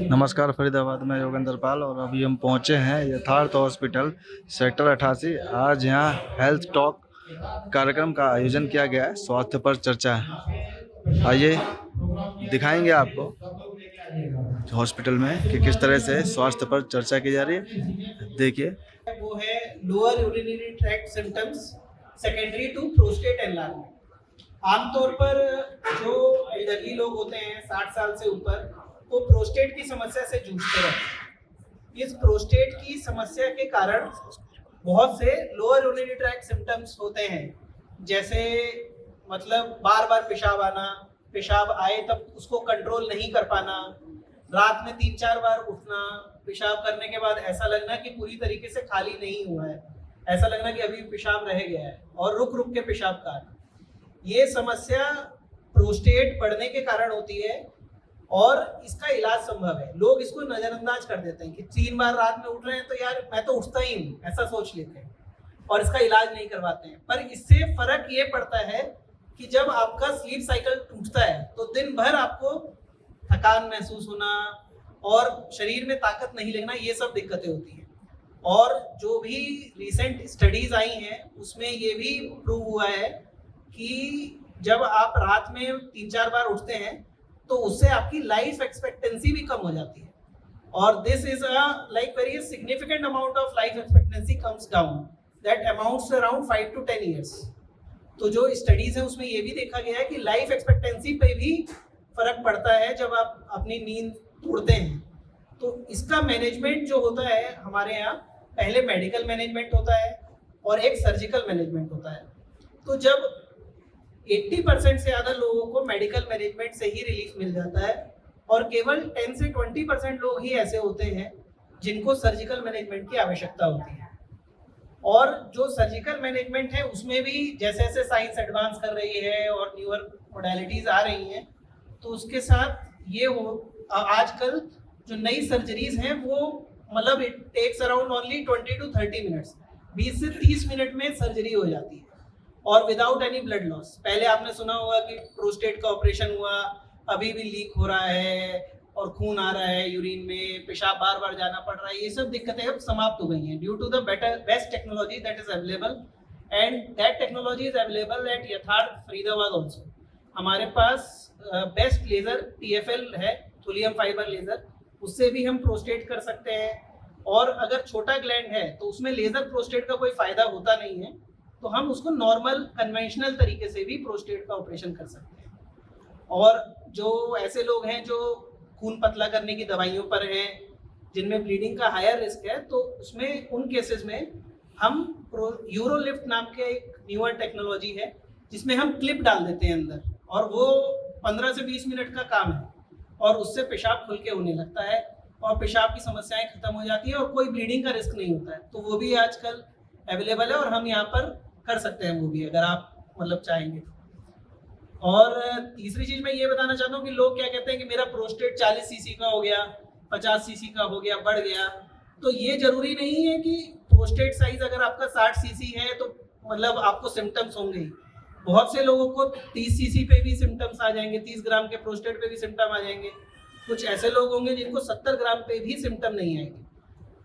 नमस्कार, फरीदाबाद में योगेंद्र पाल और अभी हम पहुंचे हैं यथार्थ हॉस्पिटल सेक्टर 88। आज यहाँ हेल्थ टॉक कार्यक्रम का आयोजन किया गया है। स्वास्थ्य पर चर्चा है। आइए दिखाएंगे आपको हॉस्पिटल में कि किस तरह से स्वास्थ्य पर चर्चा की जा रही है। देखिए, वो है lower urinary tract symptoms secondary to prostate enlargement. आमतौर पर जो एल्डरली लोग होते हैं 60 साल से ऊपर, वो प्रोस्टेट की समस्या से जूझते रहते हैं। इस प्रोस्टेट की समस्या के कारण बहुत से लोअर यूरिनरी ट्रैक्ट सिम्टम्स होते हैं, जैसे मतलब बार बार पेशाब आना, पेशाब आए तब उसको कंट्रोल नहीं कर पाना, रात में 3-4 बार उठना, पेशाब करने के बाद ऐसा लगना कि पूरी तरीके से खाली नहीं हुआ है, ऐसा लगना कि अभी पेशाब रह गया है, और रुक रुक के पेशाब का आना। ये समस्या प्रोस्टेट बढ़ने के कारण होती है और इसका इलाज संभव है। लोग इसको नज़रअंदाज कर देते हैं कि 3 बार रात में उठ रहे हैं तो यार मैं तो उठता ही हूँ, ऐसा सोच लेते हैं और इसका इलाज नहीं करवाते हैं। पर इससे फर्क ये पड़ता है कि जब आपका स्लीप साइकिल टूटता है तो दिन भर आपको थकान महसूस होना और शरीर में ताकत नहीं लगना, ये सब दिक्कतें होती हैं। और जो भी रिसेंट स्टडीज आई हैं उसमें ये भी प्रूव हुआ है कि जब आप रात में 3-4 बार उठते हैं तो उससे आपकी लाइफ एक्सपेक्टेंसी भी कम हो जाती है, और this is a like very significant amount of life expectancy comes down, that amounts to around 5 to 10 years। तो जो स्टडीज है उसमें ये भी देखा गया है कि लाइफ एक्सपेक्टेंसी पे भी फर्क पड़ता है जब आप अपनी नींद तोड़ते हैं। तो इसका मैनेजमेंट जो होता है हमारे यहाँ, पहले मेडिकल मैनेजमेंट होता है और एक सर्जिकल मैनेजमेंट होता है। तो जब 80% से ज़्यादा लोगों को मेडिकल मैनेजमेंट से ही रिलीफ मिल जाता है और केवल 10 से 20% लोग ही ऐसे होते हैं जिनको सर्जिकल मैनेजमेंट की आवश्यकता होती है। और जो सर्जिकल मैनेजमेंट है उसमें भी जैसे जैसे साइंस एडवांस कर रही है और न्यूअर मोडालिटीज़ आ रही हैं, तो उसके साथ ये हो आजकल जो नई सर्जरीज हैं वो मतलब it takes around only 20 to 30 minutes, 20 से 30 मिनट में सर्जरी हो जाती है और विदाउट एनी ब्लड लॉस। पहले आपने सुना होगा कि प्रोस्टेट का ऑपरेशन हुआ, अभी भी लीक हो रहा है और खून आ रहा है यूरिन में, पेशाब बार बार जाना पड़ रहा है, ये सब दिक्कतें अब समाप्त हो गई हैं due to the best technology that is available, and that technology is available at Yatharth Faridabad also. हमारे पास बेस्ट लेज़र TFL है, थोलियम फाइबर लेज़र, उससे भी हम प्रोस्टेट कर सकते हैं। और अगर छोटा ग्लैंड है तो उसमें लेज़र प्रोस्टेट का कोई फ़ायदा होता नहीं है, तो हम उसको नॉर्मल कन्वेंशनल तरीके से भी प्रोस्टेट का ऑपरेशन कर सकते हैं। और जो ऐसे लोग हैं जो खून पतला करने की दवाइयों पर हैं, जिनमें ब्लीडिंग का हायर रिस्क है, तो उसमें उन केसेस में हम यूरोलिफ्ट नाम के एक न्यूअर टेक्नोलॉजी है जिसमें हम क्लिप डाल देते हैं अंदर, और वो 15 से 20 मिनट का काम है और उससे पेशाब खुल के होने लगता है और पेशाब की समस्याएं खत्म हो जाती है और कोई ब्लीडिंग का रिस्क नहीं होता है। तो वो भी आजकल अवेलेबल है और हम यहाँ पर कर सकते हैं वो भी, अगर आप मतलब चाहेंगे। और तीसरी चीज़ मैं ये बताना चाहता हूँ कि लोग क्या कहते हैं कि मेरा प्रोस्टेट 40 सीसी का हो गया, 50 सीसी का हो गया, बढ़ गया। तो ये जरूरी नहीं है कि प्रोस्टेट साइज अगर आपका 60 सीसी है तो मतलब आपको सिम्टम्स होंगे ही। बहुत से लोगों को 30 सीसी पे भी सिम्टम्स आ जाएंगे, 30 ग्राम के प्रोस्टेट पे भी सिम्टम आ जाएंगे। कुछ ऐसे लोग होंगे जिनको 70 ग्राम पे भी सिम्टम नहीं आएंगे।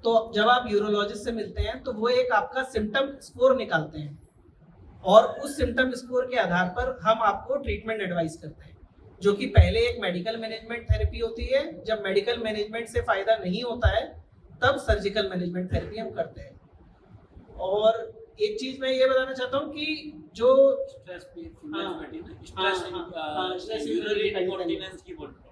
तो जब आप यूरोलॉजिस्ट से मिलते हैं तो वो एक आपका सिम्टम स्कोर निकालते हैं और उस सिम्टम स्कोर के आधार पर हम आपको ट्रीटमेंट एडवाइस करते हैं, जो कि पहले एक मेडिकल मैनेजमेंट थेरेपी होती है। जब मेडिकल मैनेजमेंट से फ़ायदा नहीं होता है तब सर्जिकल मैनेजमेंट थेरेपी हम करते हैं। और एक चीज़ मैं ये बताना चाहता हूँ कि जो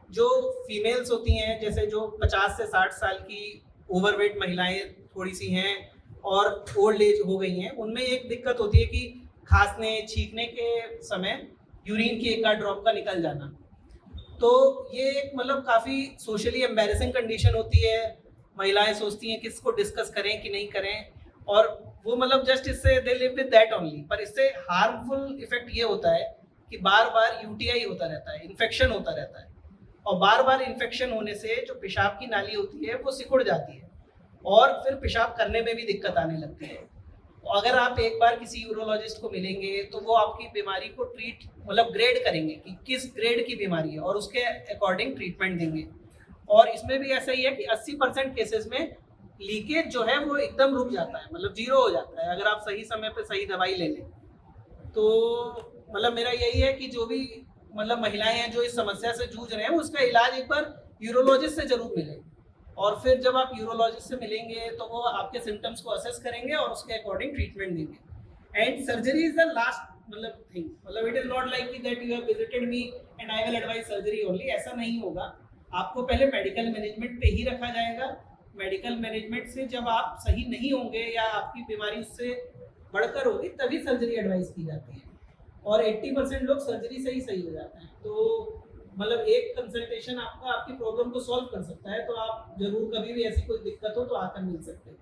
जो फीमेल्स होती हैं, जैसे जो 50 से 60 साल की ओवरवेट महिलाएं थोड़ी सी हैं और ओल्ड एज हो गई हैं, उनमें एक दिक्कत होती है कि खांसने छींकने के समय यूरिन की एक आध ड्रॉप का निकल जाना। तो ये एक मतलब काफ़ी सोशली एम्बैरेसिंग कंडीशन होती है। महिलाएं सोचती हैं कि इसको डिस्कस करें कि नहीं करें, और वो मतलब जस्ट इससे they live with that only. पर इससे हार्मफुल इफेक्ट ये होता है कि बार बार UTI होता रहता है, इन्फेक्शन होता रहता है, और बार बार इन्फेक्शन होने से जो पेशाब की नाली होती है वो सिकुड़ जाती है और फिर पेशाब करने में भी दिक्कत आने लगती है। अगर आप एक बार किसी यूरोलॉजिस्ट को मिलेंगे तो वो आपकी बीमारी को ट्रीट मतलब ग्रेड करेंगे कि किस ग्रेड की बीमारी है और उसके अकॉर्डिंग ट्रीटमेंट देंगे। और इसमें भी ऐसा ही है कि 80% केसेस में लीकेज जो है वो एकदम रुक जाता है, मतलब जीरो हो जाता है अगर आप सही समय पे सही दवाई ले लें। तो मतलब मेरा यही है कि जो भी मतलब महिलाएं हैं जो इस समस्या से जूझ रहे हैं उसका इलाज एक बार यूरोलॉजिस्ट से जरूर मिले, और फिर जब आप यूरोलॉजिस्ट से मिलेंगे तो वो आपके सिम्टम्स को असेस करेंगे और उसके अकॉर्डिंग ट्रीटमेंट देंगे। And surgery is the last मतलब थिंग, मतलब इट इज नॉट लाइक कि that you have visited me and I will advice surgery only, ऐसा नहीं होगा। आपको पहले मेडिकल मैनेजमेंट पे ही रखा जाएगा। मेडिकल मैनेजमेंट से जब आप सही नहीं होंगे या आपकी बीमारी उससे बढ़कर होगी तभी सर्जरी एडवाइस की जाती है, और 80% लोग सर्जरी से ही सही हो जाते हैं। तो मतलब एक कंसल्टेशन आपका आपकी प्रॉब्लम को सॉल्व कर सकता है, तो आप जरूर कभी भी ऐसी कोई दिक्कत हो तो आकर मिल सकते हैं,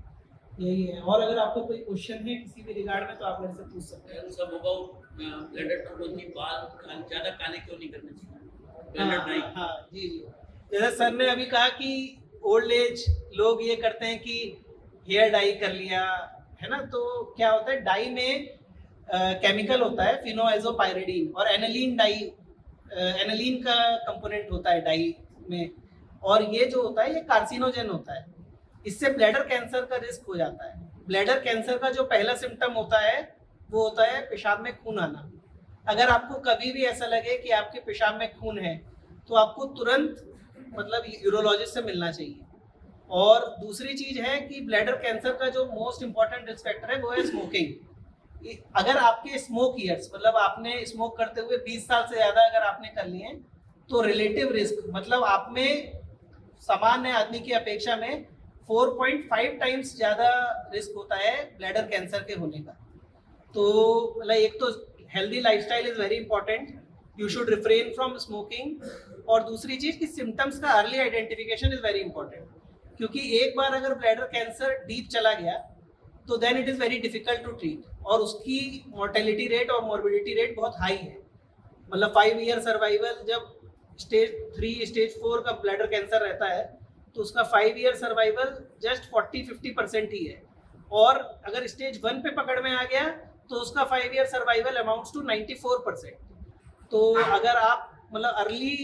यही है। और अगर आपको कोई क्वेश्चन है किसी भी रिगार्ड में तो आप मेरे से पूछ सकते हैं। सब अबाउट ब्लैडर ट्रबल की बात ज़्यादा काले क्यों नहीं करने चाहिए? हाँ हाँ जी जी, जैसे सर ने अभी कहा कि ओल्ड एज लोग ये करते हैं कि हेयर डाई कर लिया है ना, तो क्या होता है डाई में केमिकल होता है फिनोएज़ोपाइरिडीन और एनालीन डाई, एनालीन का कंपोनेंट होता है डाई में, और ये जो होता है ये कार्सिनोजेन होता है। इससे ब्लैडर कैंसर का रिस्क हो जाता है। ब्लैडर कैंसर का जो पहला सिम्टम होता है वो होता है पेशाब में खून आना। अगर आपको कभी भी ऐसा लगे कि आपके पेशाब में खून है तो आपको तुरंत मतलब यूरोलॉजिस्ट से मिलना चाहिए। और दूसरी चीज है कि ब्लैडर कैंसर का जो मोस्ट इम्पॉर्टेंट रिस्क फैक्टर है वो है स्मोकिंग। अगर आपके स्मोक ईयर्स मतलब आपने स्मोक करते हुए 20 साल से ज़्यादा अगर आपने कर लिए हैं तो रिलेटिव रिस्क मतलब आप में सामान्य आदमी की अपेक्षा में 4.5 टाइम्स ज़्यादा रिस्क होता है ब्लैडर कैंसर के होने का। तो मतलब एक तो healthy lifestyle is very important, you should refrain from smoking, और दूसरी चीज़ कि सिम्टम्स का early identification is very important, क्योंकि एक बार अगर ब्लैडर कैंसर डीप चला गया तो then it is very difficult to treat, और उसकी मोर्टेलिटी रेट और मॉर्बिडिटी रेट बहुत हाई है। मतलब 5 ईयर सर्वाइवल जब स्टेज 3 स्टेज 4 का ब्लैडर कैंसर रहता है तो उसका 5 ईयर सर्वाइवल जस्ट 40-50% ही है, और अगर स्टेज 1 पे पकड़ में आ गया तो उसका 5 ईयर सर्वाइवल अमाउंट्स टू 94%। तो अगर आप मतलब अर्ली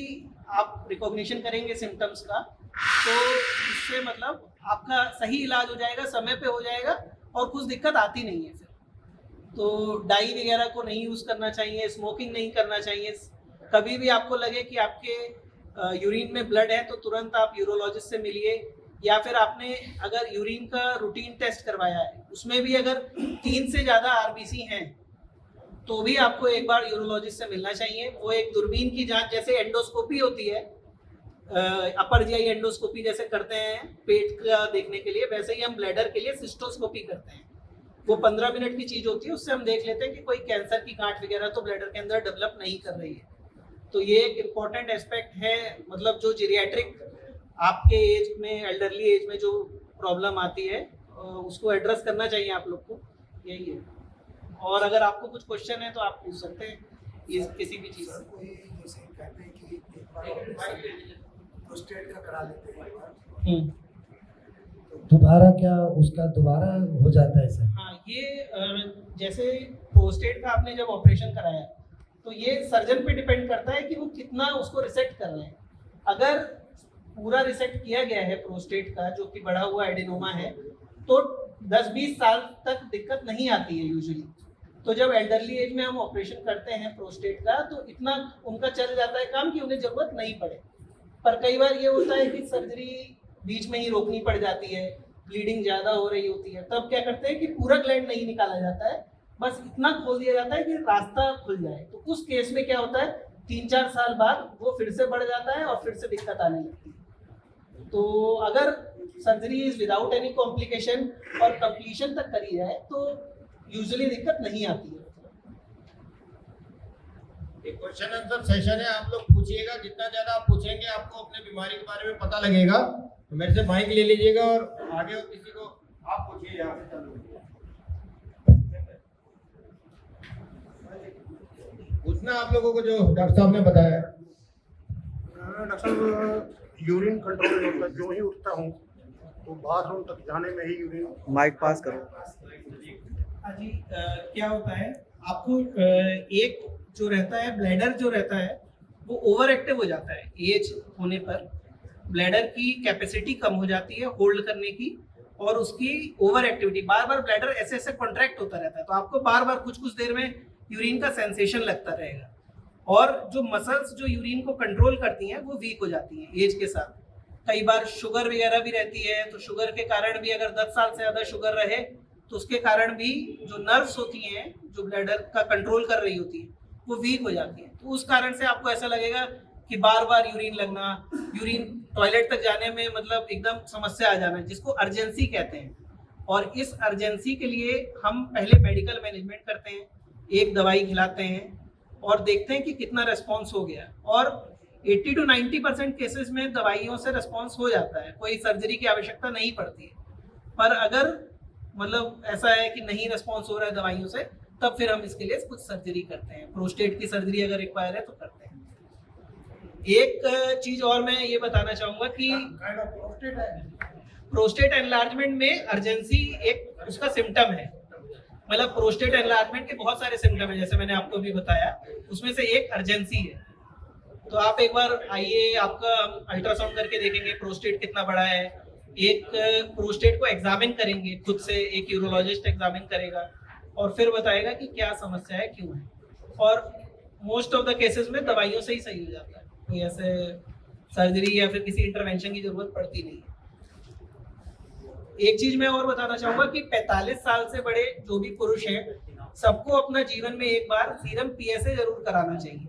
आप रिकॉग्निशन करेंगे सिम्टम्स का तो इससे मतलब आपका सही इलाज हो जाएगा, समय पे हो जाएगा और कुछ दिक्कत आती नहीं है फिर। तो डाई वगैरह को नहीं यूज़ करना चाहिए, स्मोकिंग नहीं करना चाहिए। कभी भी आपको लगे कि आपके यूरिन में ब्लड है तो तुरंत आप यूरोलॉजिस्ट से मिलिए, या फिर आपने अगर यूरिन का रूटीन टेस्ट करवाया है उसमें भी अगर 3 से ज़्यादा आरबीसी हैं तो भी आपको एक बार यूरोलॉजिस्ट से मिलना चाहिए। वो एक दूरबीन की जांच जैसे एंडोस्कोपी होती है, अपर जीआई एंडोस्कोपी जैसे करते हैं पेट का देखने के लिए, वैसे ही हम ब्लैडर के लिए सिस्टोस्कोपी करते हैं। वो 15 मिनट की चीज़ होती है, उससे हम देख लेते हैं कि कोई कैंसर की गांठ वगैरह तो ब्लैडर के अंदर डेवलप नहीं कर रही है। तो ये एक इम्पॉर्टेंट एस्पेक्ट है, मतलब जो जीरियाट्रिक आपके एज में एल्डरली एज में जो प्रॉब्लम आती है उसको एड्रेस करना चाहिए आप लोग को, यही है। और अगर आपको कुछ क्वेश्चन है तो आप पूछ सकते हैं इस किसी भी चीज़ से। कोई जैसे कहते हैं कि एक बार प्रोस्टेट का करा लेते हैं एक बार, दोबारा क्या उसका दोबारा हो जाता है सर? हाँ, ये जैसे प्रोस्टेट का आपने जब ऑपरेशन कराया तो ये सर्जन पे डिपेंड करता है कि वो कितना उसको रिसेक्ट कर रहे हैं। अगर पूरा रिसेक्ट किया गया है प्रोस्टेट का जो कि बढ़ा हुआ एडिनोमा है तो 10-20 साल तक दिक्कत नहीं आती है यूजुअली। तो जब एल्डरली एज में हम ऑपरेशन करते हैं प्रोस्टेट का तो इतना उनका चल जाता है काम कि उन्हें ज़रूरत नहीं पड़े। पर कई बार ये होता है कि सर्जरी बीच में ही रोकनी पड़ जाती है, ब्लीडिंग ज़्यादा हो रही होती है, तब क्या करते हैं कि पूरा ग्लैंड नहीं निकाला जाता है, बस इतना खोल दिया जाता है कि रास्ता खुल जाए। तो उस केस में क्या होता है 3-4 साल बाद वो फिर से बढ़ जाता है और फिर से दिक्कत आने लगती है। तो अगर surgery is without any complication और कंप्लीशन तक करी जाए तो यूजुअली दिक्कत नहीं आती है। एक क्वेश्चन आंसर सेशन है, आप लोग पूछिएगा, जितना ज्यादा आप पूछेंगे आपको अपने बीमारी के बारे में पता लगेगा। तो मेरे से माइक ले लीजिएगा और आगे और किसी को आप पूछिए, यहाँ से चालू पूछना आप लोगों को जो डॉक्टर साहब ने बताया है। डॉक्टर साहब यूरिन कंट्रोल नहीं होता, जो ही उठता हूँ तो बाथरूम तक जाने में ही यूरिन। माइक पास करो। हाँ जी, क्या होता है आपको एक जो रहता है ब्लैडर जो रहता है वो ओवर एक्टिव हो जाता है एज होने पर। ब्लैडर की कैपेसिटी कम हो जाती है होल्ड करने की, और उसकी ओवर एक्टिविटी, बार बार ब्लैडर ऐसे ऐसे कॉन्ट्रैक्ट होता रहता है, तो आपको बार बार कुछ कुछ देर में यूरिन का सेंसेशन लगता रहेगा, और जो मसल्स जो यूरिन को कंट्रोल करती हैं वो वीक हो जाती हैं एज के साथ। कई बार शुगर वगैरह भी रहती है, तो शुगर के कारण भी अगर 10 साल से ज़्यादा शुगर रहे तो उसके कारण भी जो नर्व्स होती हैं जो ब्लैडर का कंट्रोल कर रही होती है वो वीक हो जाती है, तो उस कारण से आपको ऐसा लगेगा कि बार बार यूरिन लगना, यूरिन टॉयलेट तक जाने में मतलब एकदम समस्या आ जाना, जिसको अर्जेंसी कहते हैं। और इस अर्जेंसी के लिए हम पहले मेडिकल मैनेजमेंट करते हैं, एक दवाई खिलाते हैं और देखते हैं कि कितना रिस्पॉन्स हो गया, और 80 to 90% केसेस में दवाइयों से रिस्पॉन्स हो जाता है, कोई सर्जरी की आवश्यकता नहीं पड़ती है। पर अगर मतलब ऐसा है कि नहीं रिस्पॉन्स हो रहा है दवाइयों से, तब फिर हम इसके लिए कुछ सर्जरी करते हैं, प्रोस्टेट की सर्जरी अगर रिक्वायर है तो करते हैं। एक चीज और मैं ये बताना चाहूँगा कि प्रोस्टेट एनलार्जमेंट में अर्जेंसी एक उसका सिम्टम है, मतलब प्रोस्टेट एनलार्जमेंट के बहुत सारे सिम्टम है, जैसे मैंने आपको भी बताया, उसमें से एक अर्जेंसी है। तो आप एक बार आइए, आपका अल्ट्रासाउंड करके देखेंगे प्रोस्टेट कितना बड़ा है, एक प्रोस्टेट को एग्जामिन करेंगे खुद से, एक यूरोलॉजिस्ट एग्जामिन करेगा और फिर बताएगा कि क्या समस्या है, क्यों है, और मोस्ट ऑफ द केसेस में दवाइयों से ही सही हो जाता है, कोई ऐसे सर्जरी या फिर किसी इंटरवेंशन की जरूरत पड़ती नहीं है। एक चीज मैं और बताना चाहूंगा कि 45 साल से बड़े जो भी पुरुष हैं, सबको अपना जीवन में एक बार सीरम पीएसए जरूर कराना चाहिए।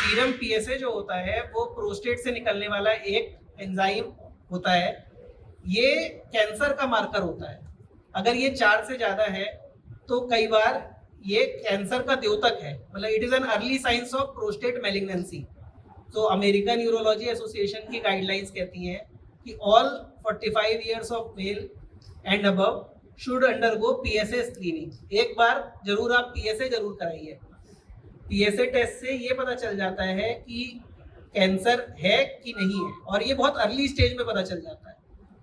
सीरम पीएसए जो होता है वो प्रोस्टेट से निकलने वाला एक एंजाइम होता है, ये कैंसर का मार्कर होता है। अगर ये 4 से ज्यादा है तो कई बार ये कैंसर का द्योतक है, मतलब it is an early signs of prostate malignancy. तो अमेरिकन यूरोलॉजी एसोसिएशन की गाइडलाइंस कहती हैं कि all 45 years of male and above should undergo PSA screening. एक बार जरूर आप PSA जरूर कराइए। PSA टेस्ट से ये पता चल जाता है कि कैंसर है कि नहीं है, और ये बहुत अर्ली स्टेज में पता चल जाता है।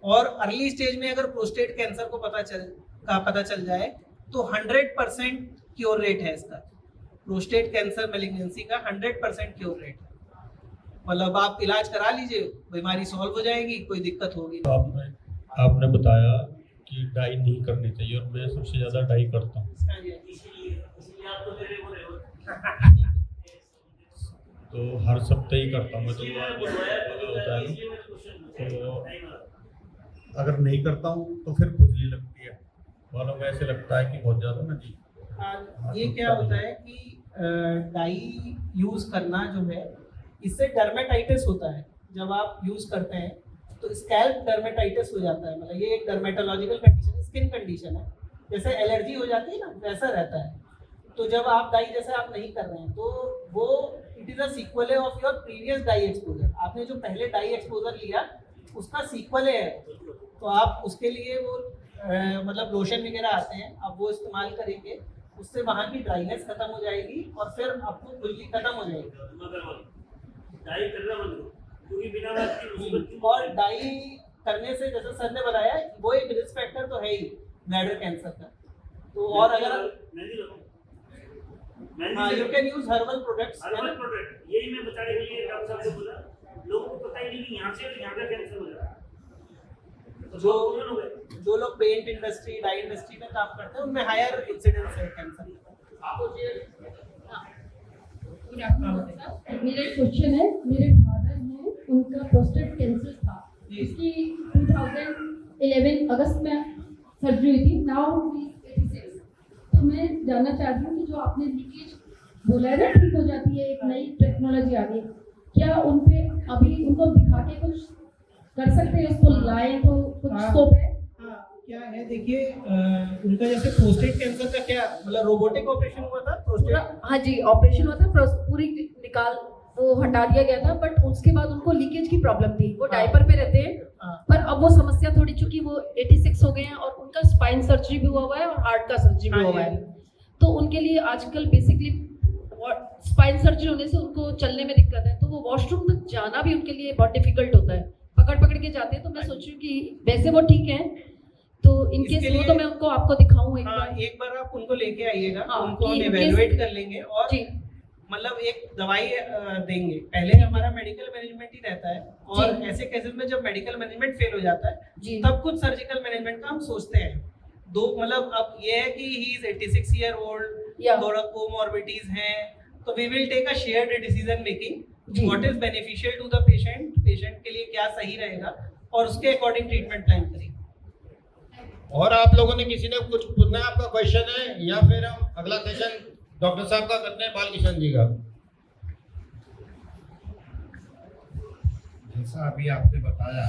और अर्ली स्टेज में अगर प्रोस्टेट कैंसर को पता चल जाए तो 100% क्योर रेट है इसका, प्रोस्टेट कैंसर मैलिग्नेंसी का 100% क्योर रेट है। मतलब आप इलाज करा लीजिए, बीमारी सॉल्व हो जाएगी, कोई दिक्कत होगी। तो आपने बताया कि डाई नहीं करनी चाहिए, और मैं सबसे ज़्यादा डाई करता हूँ, तो हर सप्ताह ही करता हूँ मैं, तो होता है ना, तो अगर नहीं करता हूँ तो फिर खुजली लगती है, मालूम ऐसे लगता है कि बहुत ज़्यादा ना जी। ये क्या होता है कि डाई यूज़ करना जो है, इससे डर्मेटाइटिस होता है। जब आप यूज़ करते हैं तो स्कैल्प डर्मेटाइटिस हो जाता है, मतलब ये एक डर्मेटोलॉजिकल कंडीशन, स्किन कंडीशन है, जैसे एलर्जी हो जाती है ना वैसा रहता है। तो जब आप डाई जैसे आप नहीं कर रहे हैं तो वो it is a sequel of your previous dye exposure. आपने जो पहले डाई एक्सपोजर लिया उसका सीक्वल है, तो आप उसके लिए वो मतलब लोशन वगैरह आते हैं, आप वो इस्तेमाल करेंगे, उससे वहाँ की ड्राइनेस खत्म हो जाएगी और फिर आपको खुजली खत्म हो जाएगी। डाई करना मत करो, क्योंकि बिना बात की मुसीबत। और डाई करने से जैसे सर ने बताया वो एक रिस्क फैक्टर तो है ही ब्लैडर कैंसर का। तो और अगर you can use herbal products, यही मैं बताने के लिए डॉक्टर साहब को बोला, लोगों को पता ही नहीं कि यहाँ से यहाँ का कैंसर हो जाता है। जो लोग पेंट इंडस्ट्री, डाई इंडस्ट्री में काम करते हैं उनमें हायर इंसिडेंस है कैंसर। मेरा क्वेश्चन है, मेरे फादर हैं, उनका प्रोस्टेट कैंसर था, इसकी 2011 अगस्त में सर्जरी हुई थी, नाउ 86। तो मैं जानना चाहती हूँ कि जो आपने लीकेज बोला है ना ठीक हो जाती है, एक नई टेक्नोलॉजी आ गई, क्या उन पे अभी उनको दिखा के कुछ कर सकते हैं, उसको लाएं तो कुछ स्कोप है? क्या है देखिए, उनका जैसे प्रोस्टेट कैंसर का क्या मतलब रोबोटिक ऑपरेशन हुआ था प्रोस्टेट? हाँ जी, ऑपरेशन हुआ था, पूरी निकाल वो हटा दिया गया था, बट उसके बाद उनको लीकेज की प्रॉब्लम थी, वो डायपर पे रहते हैं, पर अब वो समस्या थोड़ी, चूंकि वो 86 हो गए हैं और उनका स्पाइन सर्जरी भी हुआ है और हार्ट का सर्जरी भी हुआ है, तो उनके लिए आजकल बेसिकली स्पाइन सर्जरी होने से उनको चलने में दिक्कत है, तो वो वॉशरूम तक जाना भी उनके लिए बहुत डिफिकल्ट होता है, पकड़ के जाते हैं। तो मैं सोच रही हूँ कि वैसे वो ठीक है, तो इनकेस वो तो मैं उनको आपको दिखाऊं एक बार। एक बार आप उनको लेके आइएगा, हाँ, उनको हम इवैल्यूएट कर लेंगे, और मतलब एक दवाई देंगे। पहले हमारा मेडिकल मैनेजमेंट ही रहता है, और जी। ऐसे केसेस में जब मेडिकल मैनेजमेंट फेल हो जाता है जी तब कुछ सर्जिकल मैनेजमेंट का हम सोचते हैं। दो मतलब अब ये है कि ही इज 86 ईयर ओल्ड, या थोड़ा कोमॉर्बिडिटीज हैं, तो we will take a shared decision making, जी। What is beneficial to the patient, patient के लिए क्या सही रहेगा, और उसके अकॉर्डिंग ट्रीटमेंट प्लान करेंगे। और आप लोगों ने किसी ने कुछ पूछना है, आपका क्वेश्चन है, या फिर हम अगला सेशन डॉक्टर साहब का करते हैं, बालकिशन जी का। जैसा अभी आपने बताया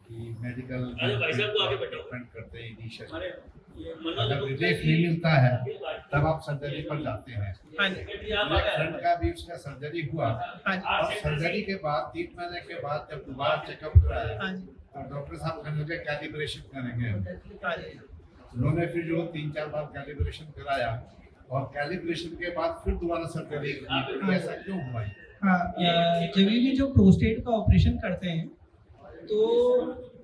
कि मेडिकल अरे भाई साहब को आगे बैठाओ। ट्रीटमेंट करते हैं इनिशियल, हमारे ये मनोज अगर गुप्ता रिलीफ जी- नहीं मिलता है तब आप सर्जरी पर जाते हैं। हाँ जी, सेक्रेटरी आप आ मेरे गए। फ्रेंड का भी उसका सर्जरी हुआ, हाँ जी, और सर्जरी के बाद 3 महीने के बाद जब दोबारा चेकअप कराया हाँ जी, तो डॉक्टर साहब कहने लगे कैलिब्रेशन करेंगे हम। हाँ जी। उन्होंने फिर जो 3-4 बार कैलिब्रेशन कराया, और कैलिब्रेशन के बाद फिर दोबारा सर्जरी की। ऐसा क्यों हुआ ये? हाँ, जब भी जो प्रोस्टेट का ऑपरेशन करते हैं तो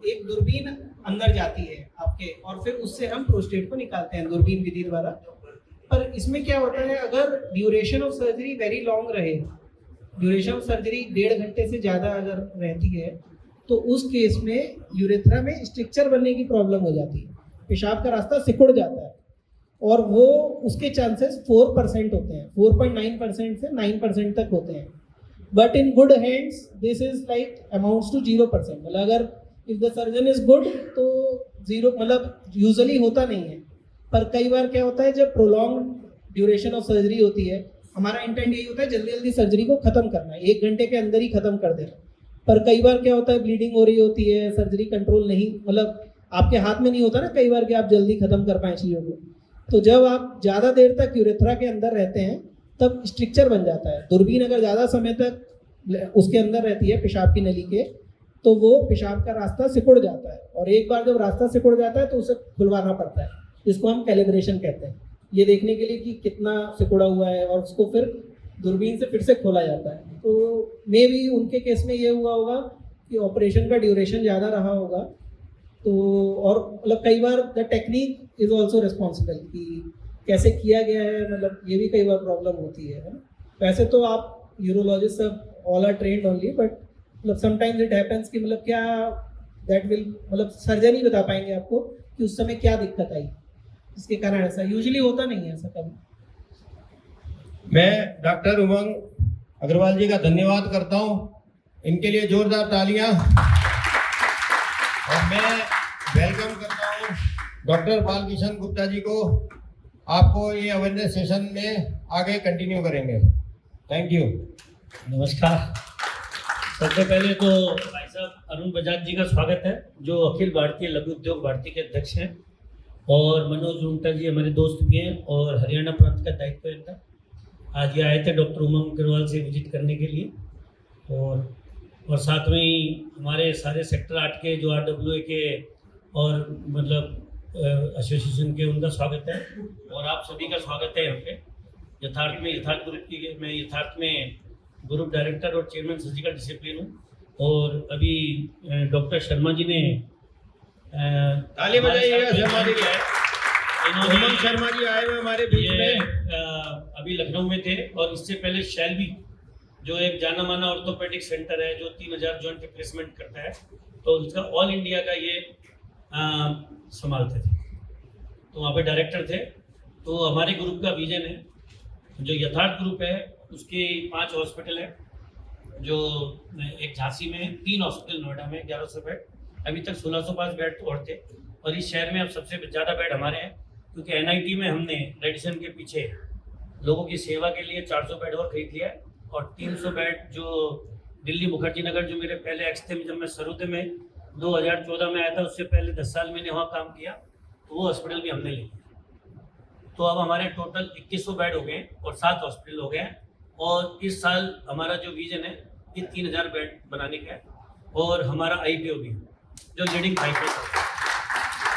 एक दूरबीन अंदर जाती है आपके, और फिर उससे हम प्रोस्टेट को निकालते हैं दूरबीन विधि द्वारा। पर इसमें क्या होता है, अगर duration of surgery very long रहे, ड्यूरेशन ऑफ सर्जरी 1.5 घंटे से ज़्यादा अगर रहती है, तो उस केस में यूरेथ्रा में स्ट्रक्चर बनने की प्रॉब्लम हो जाती है, पेशाब का रास्ता सिकुड़ जाता है, और वो उसके चांसेस 4% होते हैं, 4.9% से 9% तक होते हैं। But in good hands this is like amounts to 0%। मतलब अगर if the surgeon is good तो 0, मतलब यूजुअली होता नहीं है। पर कई बार क्या होता है, जब प्रोलॉन्ग ड्यूरेशन ऑफ सर्जरी होती है, हमारा इंटेंट यही होता है जल्दी जल्दी सर्जरी को खत्म करना है, 1 घंटे के अंदर ही खत्म कर देना। पर कई बार क्या होता है, ब्लीडिंग हो रही होती है, सर्जरी कंट्रोल नहीं, मतलब आपके हाथ में नहीं होता ना कई बार कि आप जल्दी खत्म कर पाएं चीज़ों को। तो जब आप ज़्यादा देर तक यूरेथ्रा के अंदर रहते हैं तब स्ट्रक्चर बन जाता है। दूरबीन अगर ज़्यादा समय तक उसके अंदर रहती है पेशाब की नली के, तो वो पेशाब का रास्ता सिकुड़ जाता है, और एक बार जब रास्ता सिकुड़ जाता है तो उसे खुलवाना पड़ता है, जिसको हम कैलिब्रेशन कहते हैं, ये देखने के लिए कि कितना सिकुड़ा हुआ है, और उसको फिर दूरबीन से फिर से खोला जाता है। तो मे भी उनके केस में ये हुआ होगा कि ऑपरेशन का ड्यूरेशन ज़्यादा रहा होगा। तो और मतलब कई बार the technique is also responsible कि कैसे किया गया है, मतलब ये भी कई बार प्रॉब्लम होती है ना। वैसे तो आप यूरोलॉजिस्ट सब all are trained only, but मतलब समटाइम्स इट हैपेंस कि मतलब क्या दैट विल, मतलब सर्जन ही बता पाएंगे आपको कि उस समय क्या दिक्कत आई, इसके कारण ऐसा यूजुअली होता नहीं है ऐसा कभी। मैं डॉक्टर उमंग अग्रवाल जी का धन्यवाद करता हूं, इनके लिए जोरदार तालियां। और मैं वेलकम करता हूं डॉक्टर बालकिशन गुप्ता जी को। आपको ये अवेयरनेस सेशन में आगे कंटिन्यू करेंगे। Thank you. नमस्कार। सबसे पहले तो भाई साहब अरुण बजाज जी का स्वागत है, जो अखिल भारतीय लघु उद्योग भारती के अध्यक्ष हैं, और मनोज गुप्ता जी हमारे दोस्त भी हैं और हरियाणा प्रांत का दायित्व है इनका। आज ये आए थे डॉक्टर उमंग अग्रवाल से विजिट करने के लिए, और साथ में ही हमारे सारे सेक्टर 8 के जो RWA के और मतलब एसोसिएशन के, उनका स्वागत है, और आप सभी का स्वागत है यहाँ पे। यथार्थ ग्रुप की मैं यथार्थ में ग्रुप डायरेक्टर और चेयरमैन सर्जिकल डिसिप्लिन हूँ, और अभी डॉक्टर शर्मा जी ने ताली बजाइएगा शर्मा जी की। इन्होंने उमंग शर्मा जी आए हुए हमारे बीच में। अभी लखनऊ में थे, और इससे पहले शैल्बी जो एक जाना माना ऑर्थोपेडिक सेंटर है जो 3000 जॉइंट रिप्लेसमेंट करता है, तो उसका ऑल इंडिया का ये संभालते थे, तो वहाँ पे डायरेक्टर थे। तो हमारे ग्रुप का विजन है, जो यथार्थ ग्रुप है उसके 5 हॉस्पिटल है, जो एक झांसी में, 3 हॉस्पिटल नोएडा में 1100 बेड, अभी तक 1605 बेड और थे, और इस शहर में अब सबसे ज़्यादा बेड हमारे हैं, क्योंकि NIT में हमने रेडिसन के पीछे लोगों की सेवा के लिए 400 बेड और खरीद लिया है, और 300 बेड जो दिल्ली मुखर्जी नगर, जो मेरे पहले एक्स थे, जब मैं सरुदे में 2014 में आया था, उससे पहले 10 साल मैंने वहाँ काम किया, तो वो हॉस्पिटल भी हमने ले लिया। तो अब हमारे टोटल 2100 बेड हो गए और 7 हॉस्पिटल हो गए हैं, और इस साल हमारा जो विजन है ये 3000 बेड बनाने का है, और हमारा IPO भी जो लीडिंग फाइटर है,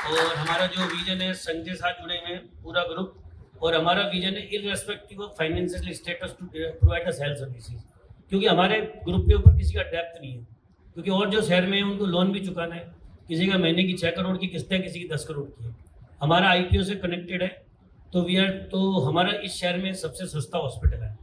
और हमारा जो विजन है संघ के साथ जुड़े हुए हैं पूरा ग्रुप, और हमारा विजन है irrespective of financial status to provide us health services, क्योंकि हमारे ग्रुप के ऊपर किसी का डेप्थ नहीं है, क्योंकि और जो शहर में है उनको लोन भी चुकाना है, किसी का महीने की 6 करोड़ की किस्तें, किसी की 10 करोड़ की है। हमारा IPO से कनेक्टेड है, तो हमारा इस शहर में सबसे सस्ता हॉस्पिटल है,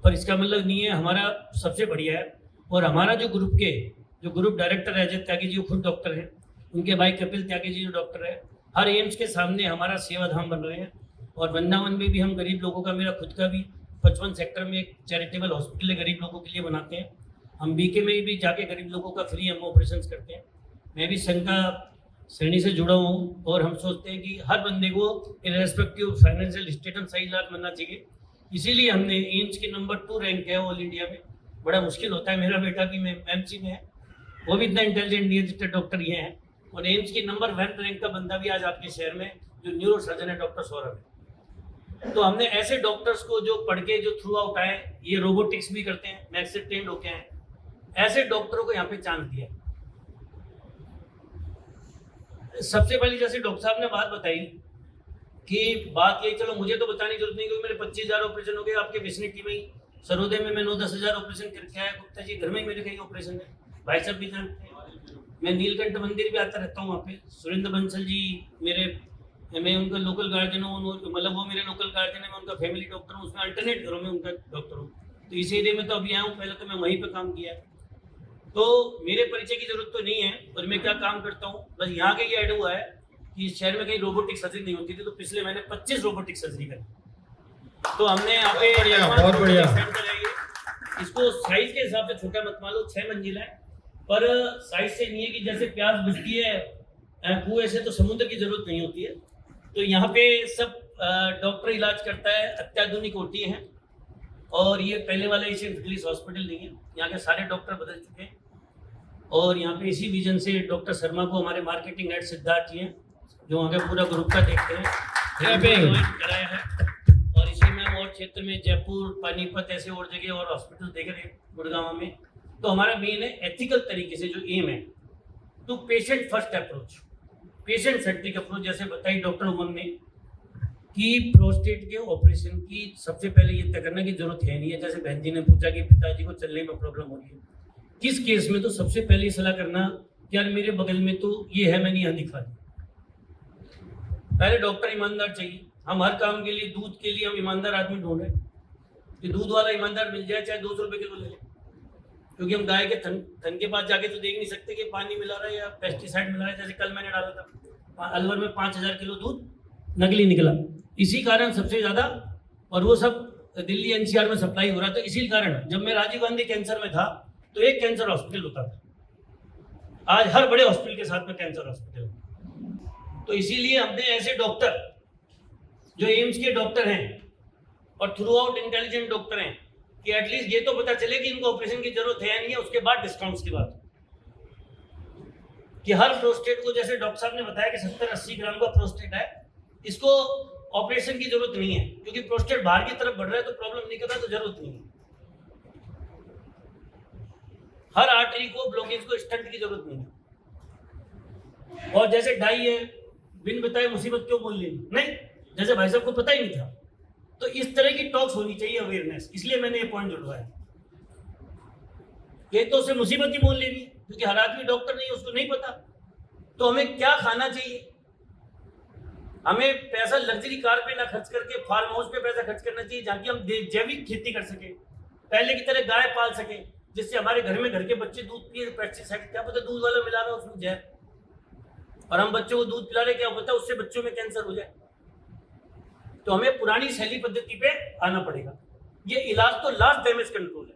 पर इसका मतलब नहीं है हमारा सबसे बढ़िया है। और हमारा जो ग्रुप डायरेक्टर है अजय त्यागी जी, वो खुद डॉक्टर हैं, उनके भाई कपिल त्यागी जी जो डॉक्टर है, हर एम्स के सामने हमारा सेवाधाम बन रहे हैं। और वृंदावन में भी हम गरीब लोगों का, मेरा खुद का भी 55 सेक्टर में एक चैरिटेबल हॉस्पिटल है गरीब लोगों के लिए बनाते हैं। हम बीके में भी जाके गरीब लोगों का फ्री हम ऑपरेशन करते हैं। मैं भी संघ का श्रेणी से जुड़ा हूँ और हम सोचते हैं कि हर बंदे को इर्रेस्पेक्टिव फाइनेंशियल स्टेटस सही इलाज मिलना चाहिए। इसीलिए हमने एम्स के नंबर 2 रैंक है ऑल इंडिया में। बड़ा मुश्किल होता है, मेरा बेटा भी एमसी में है, वो भी इतना इंटेलिजेंट नहीं है डॉक्टर ये हैं। और एम्स के नंबर 1 रैंक का बंदा भी आज आपके शहर में जो न्यूरो सर्जन है डॉक्टर सौरभ है। तो हमने ऐसे डॉक्टर्स को जो पढ़ के जो थ्रू आउट आए, ये रोबोटिक्स भी करते हैं, मैथ्स से ट्रेंड होके हैं, ऐसे डॉक्टरों को यहाँ पे चांस दिया। सबसे पहले जैसे डॉक्टर साहब ने बात बताई कि बात ये, चलो मुझे तो बताने की जरूरत नहीं क्योंकि मेरे 25,000 ऑपरेशन हो गए। आपके विसिनिटी में ही सरोदय में मैं 9-10 हज़ार ऑपरेशन करके आया। गुप्ता जी घर में ही मेरे कई ऑपरेशन है, भाई साहब भी जानते हैं। मैं नीलकंठ मंदिर भी आता रहता हूँ वहाँ पे। सुरेंद्र बंसल जी मैं उनका लोकल गार्जियन हूँ, मतलब वो मेरे लोकल गार्जियन है, मैं उनका फैमिली डॉक्टर हूँ, उसमें अल्टरनेट घरों में उनका डॉक्टर हूँ। तो इस एरिया में तो अभी आया हूँ, पहले तो मैं वहीं पे काम किया है, तो मेरे परिचय की जरूरत तो नहीं है। और मैं क्या काम करता हूँ, बस यहाँ के ये ऐड हुआ है कि इस शहर में कहीं रोबोटिक सर्जरी नहीं होती थी, तो पिछले महीने 25 रोबोटिक सर्जरी करी। तो हमने यहाँ पे बहुत बढ़िया सेंटर है ये। इसको साइज के हिसाब से छोटा मत मान लो, 6 मंजिला है, पर साइज से नहीं है कि जैसे प्यास बुझती है कुएं से तो समुद्र की जरूरत नहीं होती है। तो यहाँ पे सब डॉक्टर इलाज करता है, अत्याधुनिक ओटी है। और ये पहले वाला एशियन फिटलिस हॉस्पिटल नहीं है, यहाँ के सारे डॉक्टर बदल चुके हैं। और यहाँ पे इसी विजन से डॉक्टर शर्मा को हमारे मार्केटिंग हेड सिद्धार्थ जी हैं, जो वहाँ का पूरा ग्रुप का देखते हैं, कराया है। और इसी में हम और क्षेत्र में जयपुर, पानीपत ऐसे और जगह और हॉस्पिटल देख रहे हैं, गुड़गांव में। तो हमारा मेन है एथिकल तरीके से जो एम है, तो patient first approach, patient centric approach. जैसे बताई डॉक्टर उमंग ने कि प्रोस्टेट के ऑपरेशन की सबसे पहले ये तय करना की जरूरत है नहीं है। जैसे बहन जी ने पूछा कि पिताजी को चलने में प्रॉब्लम हो रही है, किस केस में, तो सबसे पहले सलाह करना कि यार मेरे बगल में तो ये है, मैंने यहाँ दिखा दी। पहले डॉक्टर ईमानदार चाहिए। हम हर काम के लिए, दूध के लिए हम ईमानदार आदमी ढूंढ रहे हैं कि दूध वाला ईमानदार मिल जाए, चाहे 200 रुपये किलो ले ले। क्योंकि हम गाय के थन के पास जाके तो देख नहीं सकते कि पानी मिला रहा है या पेस्टिसाइड मिला रहा है। जैसे कल मैंने डाला था अलवर में 5,000 किलो दूध नकली निकला, इसी कारण सबसे ज़्यादा। और वो सब दिल्ली एनसीआर में सप्लाई हो रहा था। इसी कारण जब मैं राजीव गांधी कैंसर में था तो एक कैंसर हॉस्पिटल होता था, आज हर बड़े हॉस्पिटल के साथ में कैंसर हॉस्पिटल। तो इसीलिए हमने ऐसे डॉक्टर जो एम्स के डॉक्टर हैं और थ्रू आउट इंटेलिजेंट डॉक्टर हैं कि एटलीस्ट ये तो पता चले कि इनको ऑपरेशन की जरूरत है नहीं है। उसके बाद डिस्काउंट्स की बात कि हर प्रोस्टेट को, जैसे डॉक्टर साहब ने बताया कि 70-80 ग्राम का प्रोस्टेट है, इसको ऑपरेशन की जरूरत नहीं है, क्योंकि प्रोस्टेट बाहर की तरफ बढ़ रहा है तो प्रॉब्लम नहीं कर रहा, तो जरूरत नहीं है। हर आर्टरी को, ब्लॉकेज को स्टंट की जरूरत नहीं है। और जैसे डाई है, बिन बताए मुसीबत क्यों बोल लेनी, नहीं, जैसे भाई साहब को पता ही नहीं था। तो इस तरह की टॉक्स होनी चाहिए, अवेयरनेस। इसलिए मैंने ये पॉइंट जुड़वाया। ये तो उसे मुसीबत ही बोल लेनी, क्योंकि हर आदमी डॉक्टर नहीं है, उसको नहीं पता। तो हमें क्या खाना चाहिए, हमें पैसा लग्जरी कार पे ना खर्च करके फार्म हाउस पे पैसा खर्च करना चाहिए, जहाँ की हम जैविक खेती कर सके, पहले की तरह गाय पाल सके, जिससे हमारे घर में घर के बच्चे दूध पिए। पेस्टिसाइड क्या पता दूध वाला मिला रहा उसमें जहर, और हम बच्चों को दूध पिला रहे, क्या पता उससे बच्चों में कैंसर हो जाए। तो हमें पुरानी शैली पद्धति पे आना पड़ेगा। ये इलाज तो लास्ट डैमेज कंट्रोल है।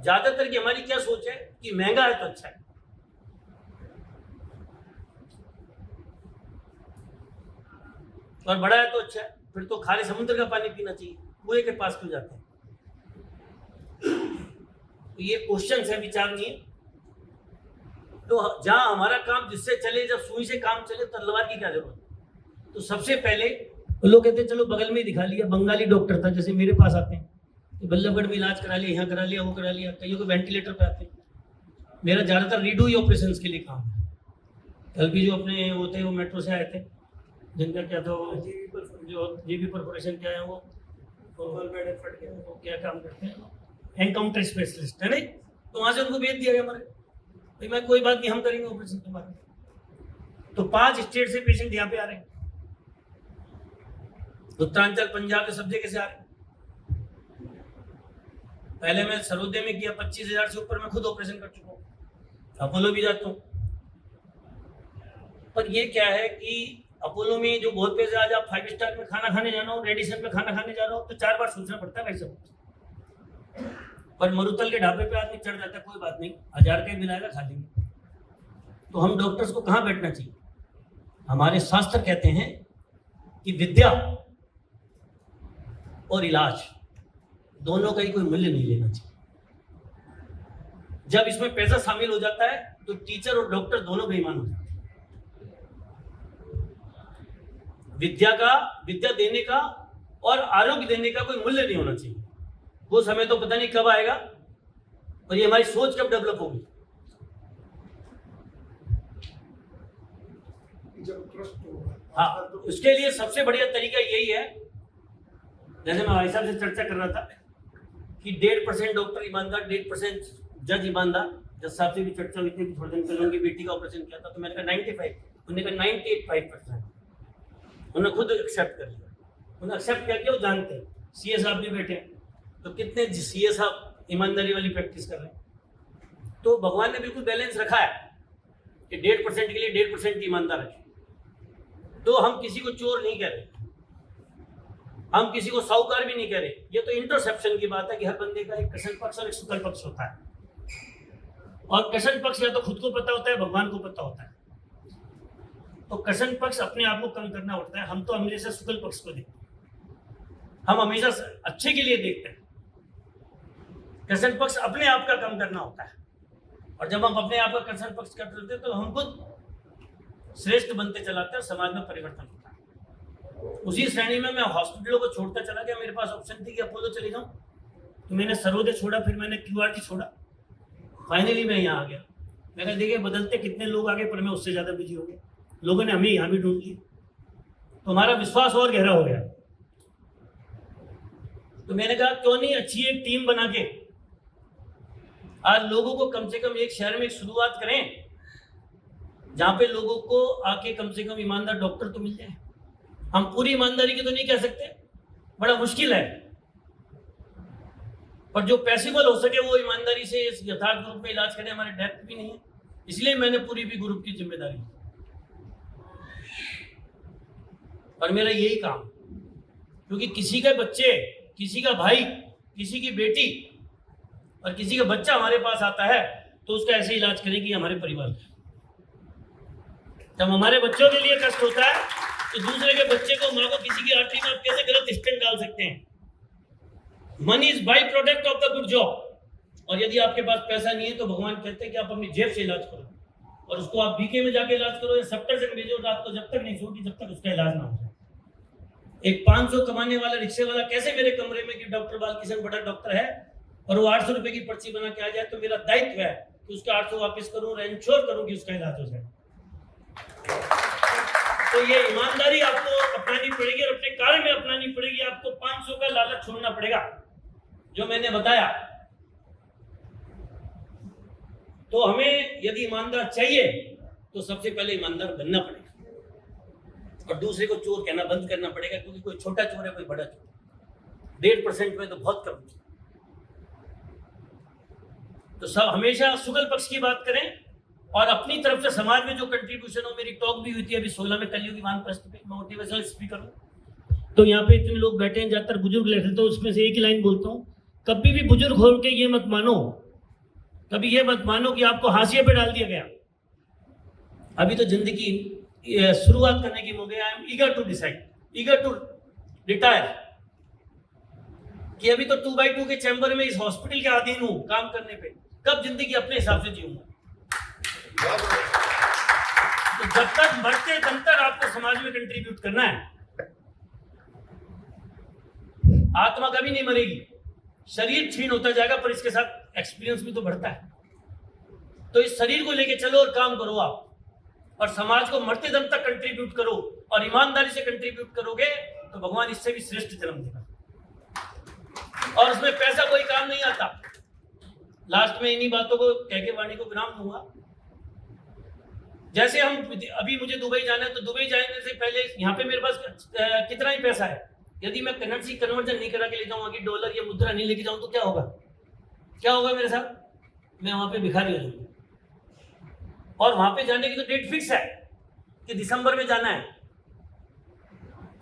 ज्यादातर की हमारी क्या सोच है कि महंगा है तो अच्छा है, और बड़ा है तो अच्छा है, फिर तो खारे समुद्र का पानी पीना चाहिए, कुएं के पास क्यों जाते हैं। तो ये क्वेश्चन है, विचार नहीं है। तो जहां हमारा काम जिससे चले, जब सुई से काम चले, तलवार की क्या जरूरत। तो सबसे पहले लोग कहते हैं चलो बगल में ही दिखा लिया, बंगाली डॉक्टर था, जैसे मेरे पास आते हैं, तो बल्लभगढ़ में इलाज करा लिया, यहाँ करा लिया, वो करा लिया, कईयों को वेंटिलेटर पे आते हैं। मेरा ज़्यादातर रीडू ही ऑपरेशन के लिए काम है। कल भी जो अपने वो थे, वो मेट्रो से आए थे, जिनका क्या था, वो जो जीबी परफोरेशन क्या है, वो क्या काम करते हैं, एनकाउंटर स्पेशलिस्ट है, नहीं। तो वहाँ से उनको भेज दिया गया हमारे, भाई मैं कोई बात नहीं, हम करेंगे ऑपरेशन तुम्हारा। तो 5 स्टेट से पेशेंट यहाँ पे आ रहे हैं, उत्तरांचल, पंजाब के सब जगह से आ रहे हैं। पहले मैं सर्वोदय में किया, 25,000 से ऊपर मैं खुद ऑपरेशन कर चुका हूँ, अपोलो भी जाता हूँ। पर ये क्या है कि अपोलो में जो बहुत पैसे, आज आप 5 स्टार में खाना खाने जाना हो, रेडिसन में खाना खाने जा रहा हो, तो 4 बार सोचना पड़ता है भाई साहब। पर मरुतल के ढाबे पे आदमी चढ़ जाता है, कोई बात नहीं, 1000 का ही मिलाएगा, खा लेंगे। तो हम डॉक्टर्स को कहाँ बैठना चाहिए? हमारे शास्त्र कहते हैं कि विद्या और इलाज दोनों का ही कोई मूल्य नहीं लेना चाहिए। जब इसमें पैसा शामिल हो जाता है तो टीचर और डॉक्टर दोनों बेईमान हो जाते हैं। विद्या देने का और आरोग्य देने का कोई मूल्य नहीं होना चाहिए। वो समय तो पता नहीं कब आएगा, और ये हमारी सोच कब डेवलप होगी। जब ट्रस्ट होगा। हाँ, उसके लिए सबसे बढ़िया तरीका यही है, जैसे मैं भाई साहब से चर्चा कर रहा था कि 1.5% डॉक्टर ईमानदार, 1.5% जज ईमानदार। जज साहब से भी चर्चा हुई थी कि थोड़े दिन पहले उनकी बेटी का ऑपरेशन किया था, तो मैंने कहा 95, उन्होंने कहा 98.5%। उन्होंने खुद एक्सेप्ट कर लिया, उन्होंने एक्सेप्ट किया कि वो जानते हैं। सीए साहब भी बैठे हैं, तो कितने सीए साहब ईमानदारी वाली प्रैक्टिस कर रहे हैं। तो भगवान ने बिल्कुल बैलेंस रखा है कि 1.5% के लिए 1.5% ईमानदार रखें। तो हम किसी को चोर नहीं कह रहे, हम किसी को साहूकार भी नहीं कह रहे। ये तो इंटरसेप्शन की बात है कि हर बंदे का एक कृष्ण पक्ष और एक शुक्ल पक्ष होता है, और कृष्ण पक्ष या तो खुद को पता होता है, भगवान को पता होता है। तो कृष्ण पक्ष अपने आप को कम करना होता है। हम तो हमेशा शुक्ल पक्ष को देखते हैं, हम हमेशा अच्छे के लिए देखते हैं। कृष्ण पक्ष अपने आप का कम करना होता है, और जब हम अपने आप का कृष्ण पक्ष करते हैं तो हम खुद श्रेष्ठ बनते चलाते हैं और समाज में परिवर्तन होता है। उसी श्रेणी में मैं हॉस्पिटलों को छोड़ता चला गया। मेरे पास ऑप्शन थी कि अपोलो चले जाऊं, तो मैंने सर्वोदय छोड़ा, फिर मैंने क्यूआरटी छोड़ा, फाइनली मैं यहाँ आ गया। मैंने देखिए बदलते कितने लोग आगे, पर मैं उससे ज़्यादा बिजी हो गया। लोगों ने हमें यहाँ भी ढूंढ लिया, तो हमारा विश्वास और गहरा हो गया। तो मैंने कहा क्यों नहीं अच्छी एक टीम बना के आज लोगों को कम से कम एक शहर में एक शुरुआत करें, जहां पे लोगों को आके कम से कम ईमानदार डॉक्टर तो मिल जाए। हम पूरी ईमानदारी की तो नहीं कह सकते, बड़ा मुश्किल है, पर जो पॉसिबल हो सके वो ईमानदारी से इस यथार्थ ग्रुप में इलाज करें। हमारे डेप्थ भी नहीं है, इसलिए मैंने पूरी भी ग्रुप की जिम्मेदारी, और मेरा यही काम, क्योंकि किसी के बच्चे, किसी का भाई, किसी की बेटी और किसी का बच्चा हमारे पास आता है तो उसका ऐसे इलाज करेगी हमारे परिवार में। जब हमारे बच्चों के लिए कष्ट होता है तो दूसरे के बच्चे को, माँ को, किसी की आर्टरी में आप कैसे गलत स्टेंट डाल सकते हैं? Money is by product of the good job. और यदि आपके पास पैसा नहीं है तो भगवान कहते हैं कि आप अपनी जेब से इलाज करो, और उसको आप बीके में जाके इलाज करो या सप्टर से भेजो, रात को जब तक नहीं सोती जब तक उसका इलाज ना हो जाए। एक 500 कमाने वाला रिक्शे वाला कैसे मेरे कमरे में कि डॉक्टर बालकिशन बड़ा डॉक्टर है और वो 800 रुपए की पर्ची बना के आ जाए, तो मेरा दायित्व है कि उसका 800 वापस करूं और इंश्योर करूं कि उसका इलाज हो जाए। तो ये ईमानदारी आपको अपनानी पड़ेगी और अपने कार्य में अपनानी पड़ेगी। आपको 500 का लालच छोड़ना पड़ेगा, जो मैंने बताया। तो हमें यदि ईमानदार चाहिए तो सबसे पहले ईमानदार बनना पड़ेगा, और दूसरे को चोर कहना बंद करना पड़ेगा, क्योंकि कोई छोटा चोर है कोई बड़ा चोर, 1.5% में तो बहुत कम। तो सब हमेशा शुक्ल पक्ष की बात करें, और अपनी तरफ से समाज में जो कंट्रीब्यूशन हो। मेरी टॉक भी हुई थी अभी 16 में कलयुगी वानप्रस्थ पे, मोटिवेशनल स्पीकर हूँ। तो यहाँ पे इतने लोग बैठे हैं, ज्यादातर बुजुर्ग बैठे, तो उसमें से एक ही लाइन बोलता हूँ, कभी भी बुजुर्ग हो के ये मत मानो, कभी ये मत मानो कि आपको हाशिए पे डाल दिया गया। अभी तो जिंदगी शुरुआत करने की मौके। I am eager to decide, eager to retire, कि अभी तो 2x2 के चैम्बर में इस हॉस्पिटल के अधीन हूँ काम करने पे, कब जिंदगी अपने हिसाब से जीऊंगा। तो जब तक मरते दम तक आपको समाज में कंट्रीब्यूट करना है। आत्मा कभी नहीं मरेगी, शरीर क्षीण होता जाएगा, पर इसके साथ एक्सपीरियंस भी तो बढ़ता है। तो इस शरीर को लेके चलो और काम करो आप, और समाज को मरते दम तक कंट्रीब्यूट करो, और ईमानदारी से कंट्रीब्यूट करोगे तो भगवान इससे भी श्रेष्ठ जन्म देगा, और उसमें पैसा कोई काम नहीं आता। लास्ट में इन्हीं बातों को कह के वाणी को विराम दूंगा। जैसे हम अभी मुझे दुबई जाना है, तो दुबई जाने से पहले यहाँ पे मेरे पास कितना ही पैसा है, यदि मैं करेंसी कन्वर्जन नहीं करा के ले जाऊँ, आगे डॉलर या मुद्रा नहीं लेके जाऊँ तो क्या होगा? क्या होगा मेरे साथ? मैं वहाँ पे भिखारी हो जाऊंगा। और वहाँ पे जाने की तो डेट फिक्स है कि दिसंबर में जाना है,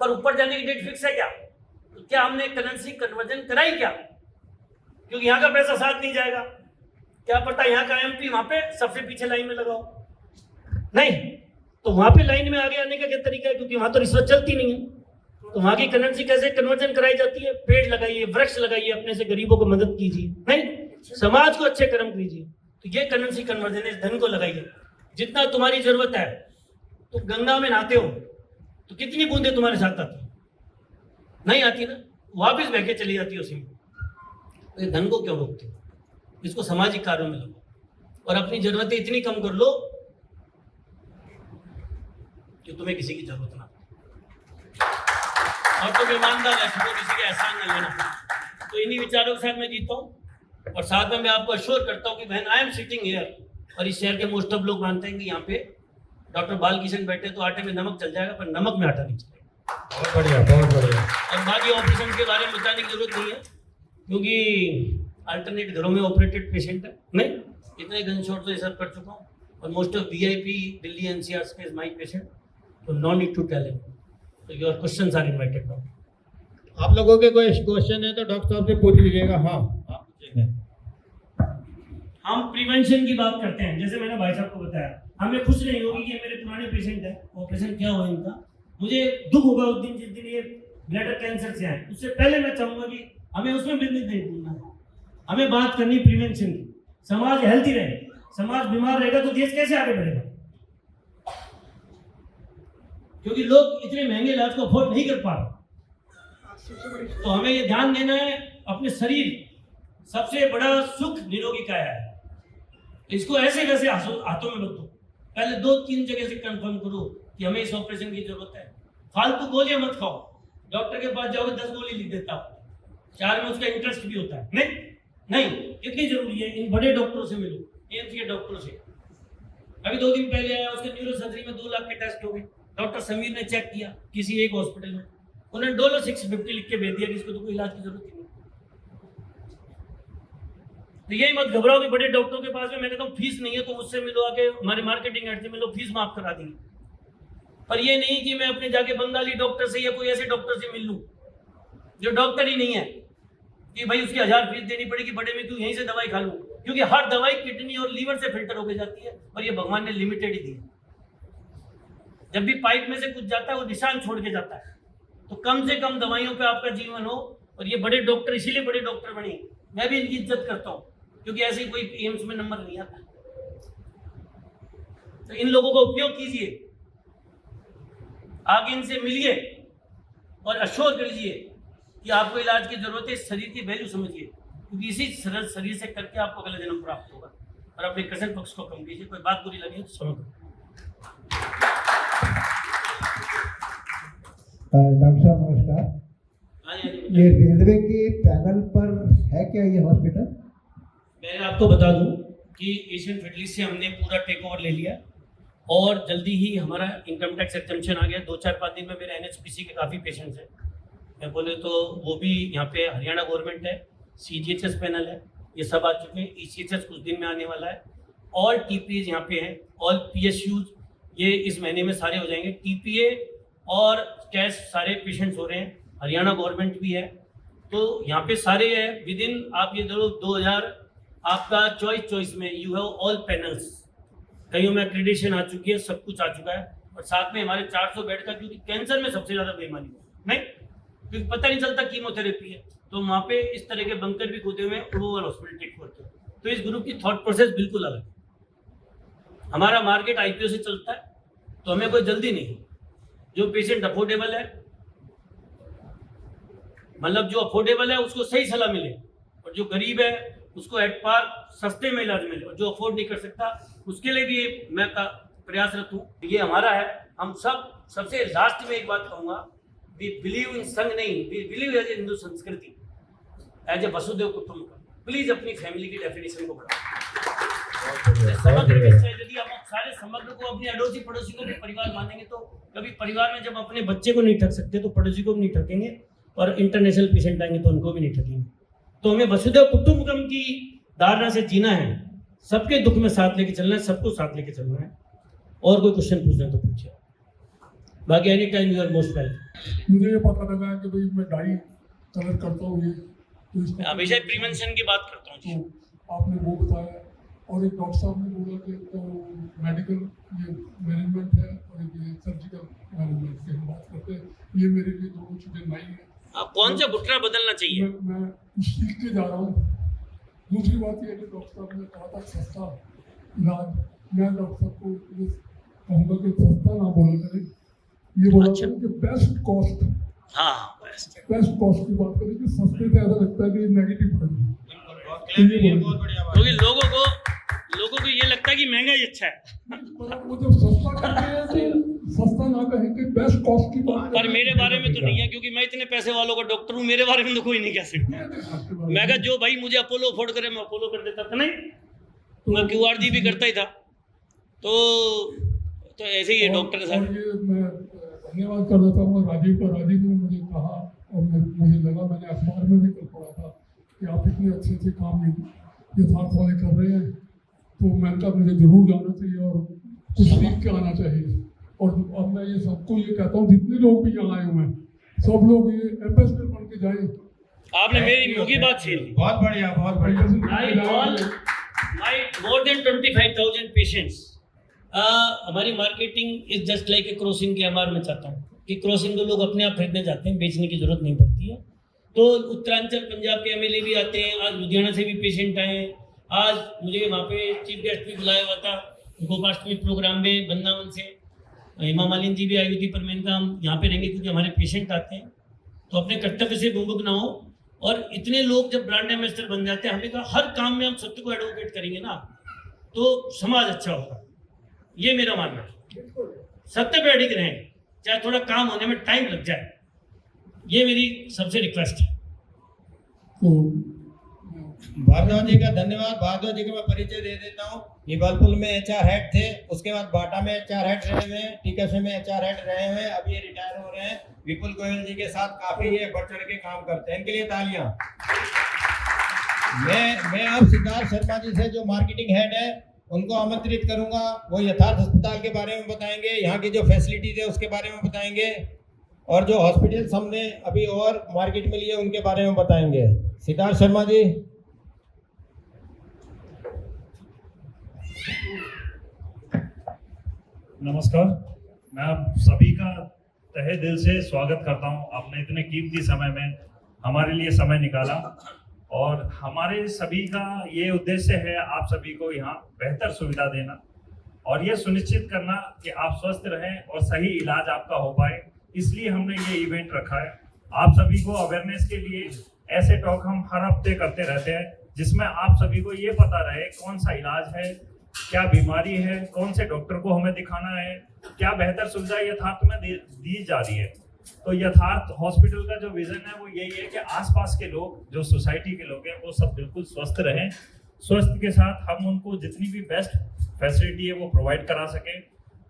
पर ऊपर जाने की डेट फिक्स है क्या? तो क्या हमने करेंसी कन्वर्जन कराई क्या? क्योंकि यहाँ का पैसा साथ नहीं जाएगा। क्या पता यहाँ का एमपी वहाँ पे सबसे पीछे लाइन में लगाओ, नहीं तो वहाँ पे लाइन में आगे आने का क्या तरीका है? क्योंकि वहाँ तो रिश्वत चलती नहीं है। तो वहाँ की करेंसी कैसे कन्वर्जन कराई जाती है? पेड़ लगाइए, वृक्ष लगाइए, अपने से गरीबों को मदद कीजिए, नहीं समाज को अच्छे कर्म कीजिए। तो ये करेंसी कन्वर्जन इस धन को लगाइए। जितना तुम्हारी जरूरत है, तो गंगा में नहाते हो तो कितनी बूंदे तुम्हारे साथ आती? नहीं आती ना, वापिस बह के चली जाती है उसी में। तो ये धन को क्यों रोकते हो? इसको सामाजिक कार्यों में लगाओ और अपनी जरूरतें इतनी कम कर लो कि तुम्हें किसी की जरूरत ना और तुम ईमानदार है, छोड़ो किसी के एहसान न लेना। तो इन्हीं विचारों के साथ मैं जीता हूँ और साथ में मैं आपको अश्योर करता हूँ कि बहन आई एम सिटिंग हियर, और इस शहर के मोस्ट ऑफ लोग मानते हैं कि यहाँ पे डॉक्टर बालकिशन बैठे तो आटे में नमक चल जाएगा, पर नमक में आटा नहीं चलेगा। बहुत बढ़िया, बहुत बढ़िया। और बाकी ऑपरेशन के बारे में बताने की जरूरत नहीं है, क्योंकि अल्टरनेट घरों में ऑपरेटेड पेशेंट है। नहीं, इतने गन शॉट तो ये सब कर चुका हूँ और most of VIP Delhi NCR के इज माय पेशेंट, तो no need to tell him. तो your questions are invited now. आप लोगों के कोई क्वेश्चन है तो डॉक्टर साहब से पूछ लीजिएगा। हाँ, आप पूछेंगे। हम प्रिवेंशन की बात करते हैं, जैसे मैंने भाई साहब को बताया, हमें खुश नहीं होगी कि मेरे पुराने पेशेंट है, ऑपरेशन क्या हुआ इनका, मुझे दुख होगा उस दिन जिस दिन ये ब्लैडर कैंसर से आए। उससे पहले मैं चाहूंगा कि हमें उसमें बिजनेस नहीं भूलना है, हमें बात करनी प्रिवेंशन की। समाज हेल्थी रहे, समाज बीमार रहेगा तो देश कैसे आगे बढ़ेगा? क्योंकि लोग इतने महंगे इलाज को अफोर्ड नहीं कर पा रहे। तो हमें ये ध्यान देना है, अपने शरीर सबसे बड़ा सुख निरोगी काया है, इसको ऐसे वैसे हाथों में मत दो। पहले 2-3 जगह से कंफर्म करो कि हमें इस ऑपरेशन की जरूरत है। फालतू गोलियां मत खाओ, डॉक्टर के पास जाओगे 10 गोली लिख देता हूँ, 4 में उसका इंटरेस्ट भी होता है। नहीं, इतनी जरूरी है इन बड़े डॉक्टरों से मिलो, एम्स के डॉक्टरों से। अभी 2 दिन पहले आया, उसके न्यूरो सर्जरी में 2 लाख के टेस्ट हो गए। डॉक्टर समीर ने चेक किया किसी एक हॉस्पिटल में, उन्होंने $650 लिख के भेज दिया कि इसको तो कोई इलाज की जरूरत ही नहीं। तो यही मत घबराओ कि बड़े डॉक्टरों के पास में, मैं कहता हूँ फीस नहीं है तो मुझसे मिलो, आके हमारे मार्केटिंग हेड से मिलो, फीस माफ करा देंगे। पर ये नहीं कि मैं अपने जाके बंगाली डॉक्टर से या कोई ऐसे डॉक्टर से मिल लूँ जो डॉक्टर ही नहीं है, कि भाई उसकी 1000 फीस देनी पड़ेगी बड़े में, क्यों यहीं से दवाई खा लूँ। क्योंकि हर दवाई किडनी और लीवर से फिल्टर होकर जाती है, और ये भगवान ने लिमिटेड ही दी है। जब भी पाइप में से कुछ जाता है वो निशान छोड़ के जाता है। तो कम से कम दवाइयों पे आपका जीवन हो। और ये बड़े डॉक्टर इसीलिए बड़े डॉक्टर बने, मैं भी इनकी इज्जत करता हूँ, क्योंकि ऐसे कोई एम्स में नंबर नहीं आता। तो इन लोगों का उपयोग कीजिए, आगे इनसे मिलिए और अश्योर कर लीजिए कि आपको इलाज की जरूरत है। शरीर की वैल्यू समझिए, क्योंकि इसी सरल शरीर से करके आपको अगला जन्म प्राप्त होगा। और अपने कसन पक्ष को कम कीजिए। कोई बात बुरी लगी तो समझ। डॉक्टर साहब नमस्कार। ये रेलवे के पैनल पर है क्या ये हॉस्पिटल? मैं आपको बता दूं कि एशियन फेडरलिस्ट से हमने पूरा टेक ओवर ले लिया और जल्दी ही हमारा इनकम टैक्स एग्जम्पशन आ गया। 2-4-5 दिन में मेरे एनएचपीसी के काफ़ी पेशेंट्स हैं। मैं बोले तो वो भी यहाँ पे हरियाणा गवर्नमेंट है, सीजीएचएस पैनल है, ये सब आ चुके हैं। ईसीएचएस कुछ दिन में आने वाला है। ऑल टीपीएज यहाँ पे हैं, ऑल पीएसयूज ये इस महीने में सारे हो जाएंगे। टीपीए और कैश सारे पेशेंट्स हो रहे हैं। हरियाणा गवर्नमेंट भी है, तो यहाँ पे सारे है। विद इन आप ये धरो 2000 आपका चॉइस में यू हैव ऑल पैनल्स। कईयों में एक्रेडिटेशन आ चुकी है, सब कुछ आ चुका है। और साथ में हमारे 400 बेड का, क्योंकि कैंसर में सबसे ज़्यादा बेईमानी नहीं, क्योंकि पता नहीं चलता कीमोथेरेपी है, तो वहाँ पे इस तरह के बंकर भी खोदे हुए ओवरऑल हॉस्पिटल टेक करते हैं। तो इस ग्रुप की थॉट प्रोसेस बिल्कुल अलग है। हमारा मार्केट आईपीओ से चलता है, तो हमें कोई जल्दी नहीं। जो पेशेंट अफोर्डेबल है, मतलब जो अफोर्डेबल है उसको सही सलाह मिले, और जो गरीब है उसको एट पार सस्ते में इलाज मिले, और जो अफोर्ड नहीं कर सकता उसके लिए भी मैं प्रयासरत हूँ। ये हमारा है। हम सबसे लास्ट में एक बात कहूँगा, वी बिलीव इन संघ नहीं, we believe as a Hindu sanskriti, as a Vasudev Kutumbakam. Please अपनी फैमिली की डेफिनेशन को बढ़ाओ। समग्र यदि हम सारे समग्र को अपने अड़ोसी पड़ोसी को भी परिवार मानेंगे, तो कभी परिवार में जब अपने बच्चे को नहीं ठग सकते तो पड़ोसी को भी नहीं ठगेंगे, और इंटरनेशनल पेशेंट आएंगे तो उनको भी नहीं ठगेंगे। तो हमें वसुधैव कुटुंबकम की धारणा से जीना है, सबके दुख में साथ लेके चलना है, सबको साथ लेके चलना है। और कोई क्वेश्चन पूछना है तो पूछिए, बाकी any time you are most welcome. मुझे ये पता लगा है कि भाई मैं डाई कलर करता हूँ, ये तो इसका हमेशा प्रिवेंशन की बात करता हूँ जी। तो आपने वो बताया, और एक डॉक्टर साहब ने बोला कि तो मेडिकल ये मैनेजमेंट है और ये सर्जिकल मैनेजमेंट की हम बात करते हैं, ये मेरे लिए दोनों चीज़ें नई हैं। आप कौन सा घुटना बदलना चाहिए? मैं कुछ सीख के जा रहा हूँ। दूसरी बात ये है कि डॉक्टर साहब ने कहा था सस्ता इलाज, मैं डॉक्टर साहब को ये कहूँगा कि सस्ता ना बोला करें, ये बोला अच्छा। करें कि बेस्ट कॉस्ट, हाँ बेस्ट। बेस्ट कॉस्ट की बात करें कि सस्ते से ऐसा लगता है कि नेगेटिव पड़ गई। ये बहुत बढ़िया बात क्योंकि लोगों को ये लगता है कि महंगा ही अच्छा है। पर वो जब सस्ता कहते हैं तो सस्ता ना कहें कि बेस्ट कॉस्ट की बात पर मेरे बारे में तो नहीं है, क्योंकि मैं इतने पैसे वालों का डॉक्टर हूँ, मेरे बारे में तो कोई नहीं कह सकता। मैं कहा जो भाई मुझे अपोलो अफोर्ड करे मैं अपोलो कर देता था, नहीं मैं QRG भी करता ही था। तो ऐसे ही है डॉक्टर साहब। और ये मैं धन्यवाद कर देता हूँ राजीव का। राजीव ने मुझे कहा और मुझे लगा, मैंने अखबार में भी कल पढ़ा था कि आप इतने अच्छे काम यथार्थ वाले कर रहे हैं, तो मैंने कहा मुझे जरूर जाना चाहिए और कुछ सीख के आना चाहिए। और अब मैं ये सबको ये कहता हूँ, जितने लोग भी यहाँ आए हुए हैं, सब लोग ये एम्बेसडर बन के जाए। आपने मेरी मुंह की बात छीन ली। बहुत बढ़िया, बहुत बढ़िया। My more than 25,000 patients. हमारी marketing is just like a crossing के एमआर में चाहता हूँ कि क्रॉसिंग तो लोग अपने आप खरीदने जाते हैं, बेचने की जरूरत नहीं पड़ती है। तो उत्तरांचल पंजाब के एमएलए भी आते हैं, आज लुधियाना से भी पेशेंट आए हैं। आज मुझे वहाँ पे चीफ गेस्ट भी बुलाया हुआ था गोपाष्टमी प्रोग्राम में वृंदावन से, हेमा मालिनी जी भी आई हुई थी, पर मैंने कहा हम यहाँ पे रहेंगे क्योंकि हमारे पेशेंट आते हैं, तो अपने कर्तव्य से विमुख ना हो। और इतने लोग जब ब्रांड एम्बेसडर बन जाते हैं, हमने कहा हर काम में हम सत्य को एडवोकेट करेंगे ना तो समाज अच्छा होगा, ये मेरा मानना है। सत्य पे अडिग रहें, चाहे थोड़ा काम होने में टाइम लग जाए, ये मेरी सबसे रिक्वेस्ट है। भारद्वाज जी का धन्यवाद। भारद्वाज जी का मैं परिचय दे देता हूँ। ये बलपुल में HR हेड थे, उसके बाद बाटा में HR हेड रहे हुए हैं, टीकसे में HR हेड रहे हुए हैं, अभी ये रिटायर हो रहे हैं। विपुल गोयल जी के साथ काफी ये बढ़ चढ़ के काम करते हैं, इनके लिए तालियां। मैं अब सिद्धार्थ शर्मा जी से जो मार्केटिंग हेड है उनको आमंत्रित करूंगा। वो यथार्थ अस्पताल के बारे में बताएंगे, यहाँ की जो फैसिलिटीज है उसके बारे में बताएंगे, और जो हॉस्पिटल्स हमने अभी और मार्केट में लिए उनके बारे में बताएंगे। सिद्धार्थ शर्मा जी। नमस्कार, मैं आप सभी का तहे दिल से स्वागत करता हूं। आपने इतने कीमती समय में हमारे लिए समय निकाला, और हमारे सभी का ये उद्देश्य है आप सभी को यहाँ बेहतर सुविधा देना और ये सुनिश्चित करना कि आप स्वस्थ रहें और सही इलाज आपका हो पाए। इसलिए हमने ये इवेंट रखा है। आप सभी को अवेयरनेस के लिए ऐसे टॉक हम हर हफ्ते करते रहते हैं, जिसमें आप सभी को ये पता रहे कौन सा इलाज है, क्या बीमारी है, कौन से डॉक्टर को हमें दिखाना है, क्या बेहतर सुविधा यथार्थ में दी जा रही है। तो यथार्थ हॉस्पिटल का जो विजन है वो यही है कि आसपास के लोग, जो सोसाइटी के लोग हैं, वो सब बिल्कुल स्वस्थ रहें। स्वस्थ के साथ हम उनको जितनी भी बेस्ट फैसिलिटी है वो प्रोवाइड करा सकें।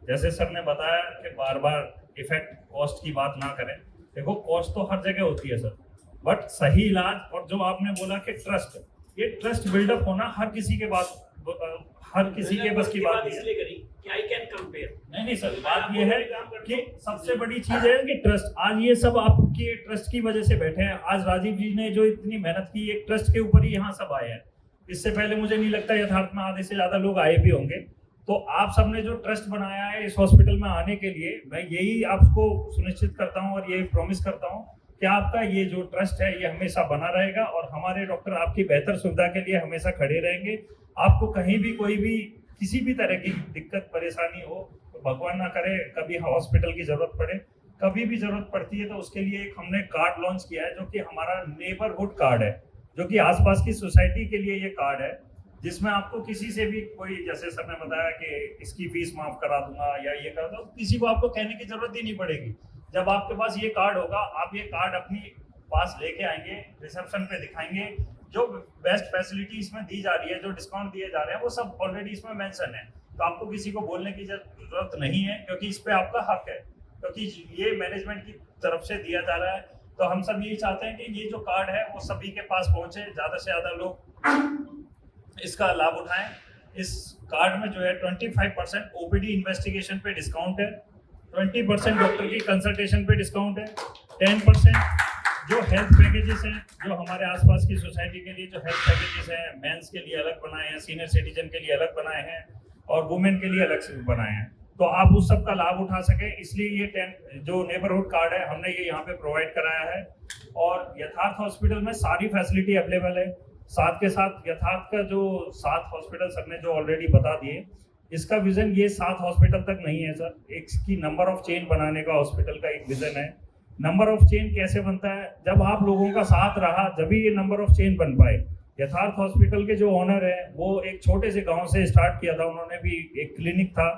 जैसे सर ने बताया कि बार बार इफेक्ट कॉस्ट की बात ना करें। देखो, कॉस्ट तो हर जगह होती है सर, बट सही इलाज और जो आपने बोला कि ट्रस्ट, ये ट्रस्ट बिल्डअप होना हर किसी के बस की बात नहीं है कि आई कैन कंपेयर। नहीं सर, बात ये है कि सबसे बड़ी चीज है कि ट्रस्ट। आज ये सब आपके ट्रस्ट की वजह से बैठे हैं। आज राजीव जी ने जो इतनी मेहनत की, एक ट्रस्ट के ऊपर ही यहाँ सब आए हैं। इससे पहले मुझे नहीं लगता यथार्थ में आधे से ज्यादा लोग आए भी होंगे। तो आप सबने जो ट्रस्ट बनाया है इस हॉस्पिटल में आने के लिए, मैं यही आपको सुनिश्चित करता हूँ और यही प्रॉमिस करता हूँ कि आपका ये जो ट्रस्ट है ये हमेशा बना रहेगा और हमारे डॉक्टर आपकी बेहतर सुविधा के लिए हमेशा खड़े रहेंगे। आपको कहीं भी कोई भी किसी भी तरह की दिक्कत परेशानी हो तो भगवान ना करे कभी हॉस्पिटल की जरूरत पड़े, कभी भी जरूरत पड़ती है तो उसके लिए एक हमने कार्ड लॉन्च किया है जो कि हमारा नेबरहुड कार्ड है, जो कि आसपास की सोसाइटी के लिए ये कार्ड है, जिसमें आपको किसी से भी कोई, जैसे सर ने बताया कि इसकी फीस माफ करा दूंगा या ये करा दूंगा, किसी को आपको कहने की जरूरत ही नहीं पड़ेगी। जब आपके पास ये कार्ड होगा, आप ये कार्ड अपनी पास लेके आएंगे, रिसेप्शन पे दिखाएंगे, जो बेस्ट फैसिलिटी इसमें दी जा रही है, जो डिस्काउंट दिए जा रहे हैं, वो सब ऑलरेडी इसमें मेंशन है। तो आपको किसी को बोलने की जरूरत नहीं है, क्योंकि इस पे आपका हक है, क्योंकि ये मैनेजमेंट की तरफ से दिया जा रहा है। तो हम सब यही चाहते हैं कि ये जो कार्ड है वो सभी के पास पहुंचे, ज़्यादा से ज़्यादा लोग इसका लाभ उठाएं। इस कार्ड में जो है 25% ओपीडी इन्वेस्टिगेशन पे डिस्काउंट है, 20% डॉक्टर की कंसल्टेशन पे डिस्काउंट है, 10% जो हेल्थ पैकेजेस हैं, जो हमारे आसपास की सोसाइटी के लिए जो हेल्थ पैकेजेस हैं, मेंस के लिए अलग बनाए हैं, सीनियर सिटीजन के लिए अलग बनाए हैं और वुमेन के लिए अलग से बनाए हैं, तो आप उस सब का लाभ उठा सकें, इसलिए ये 10 जो नेबरहुड कार्ड है हमने ये यहाँ पे प्रोवाइड कराया है। और यथार्थ हॉस्पिटल में सारी फैसिलिटी अवेलेबल है। साथ के साथ यथार्थ का जो 7 हॉस्पिटल सर ने जो ऑलरेडी बता दिए, इसका विजन ये 7 हॉस्पिटल तक नहीं है सर, इसकी नंबर ऑफ चेन बनाने का हॉस्पिटल का एक विजन है। नंबर ऑफ चेन कैसे बनता है? जब आप लोगों का साथ रहा जब ये नंबर ऑफ चेन बन पाए। यथार्थ हॉस्पिटल के जो ओनर है वो एक छोटे से गांव से स्टार्ट किया था, उन्होंने भी एक क्लिनिक था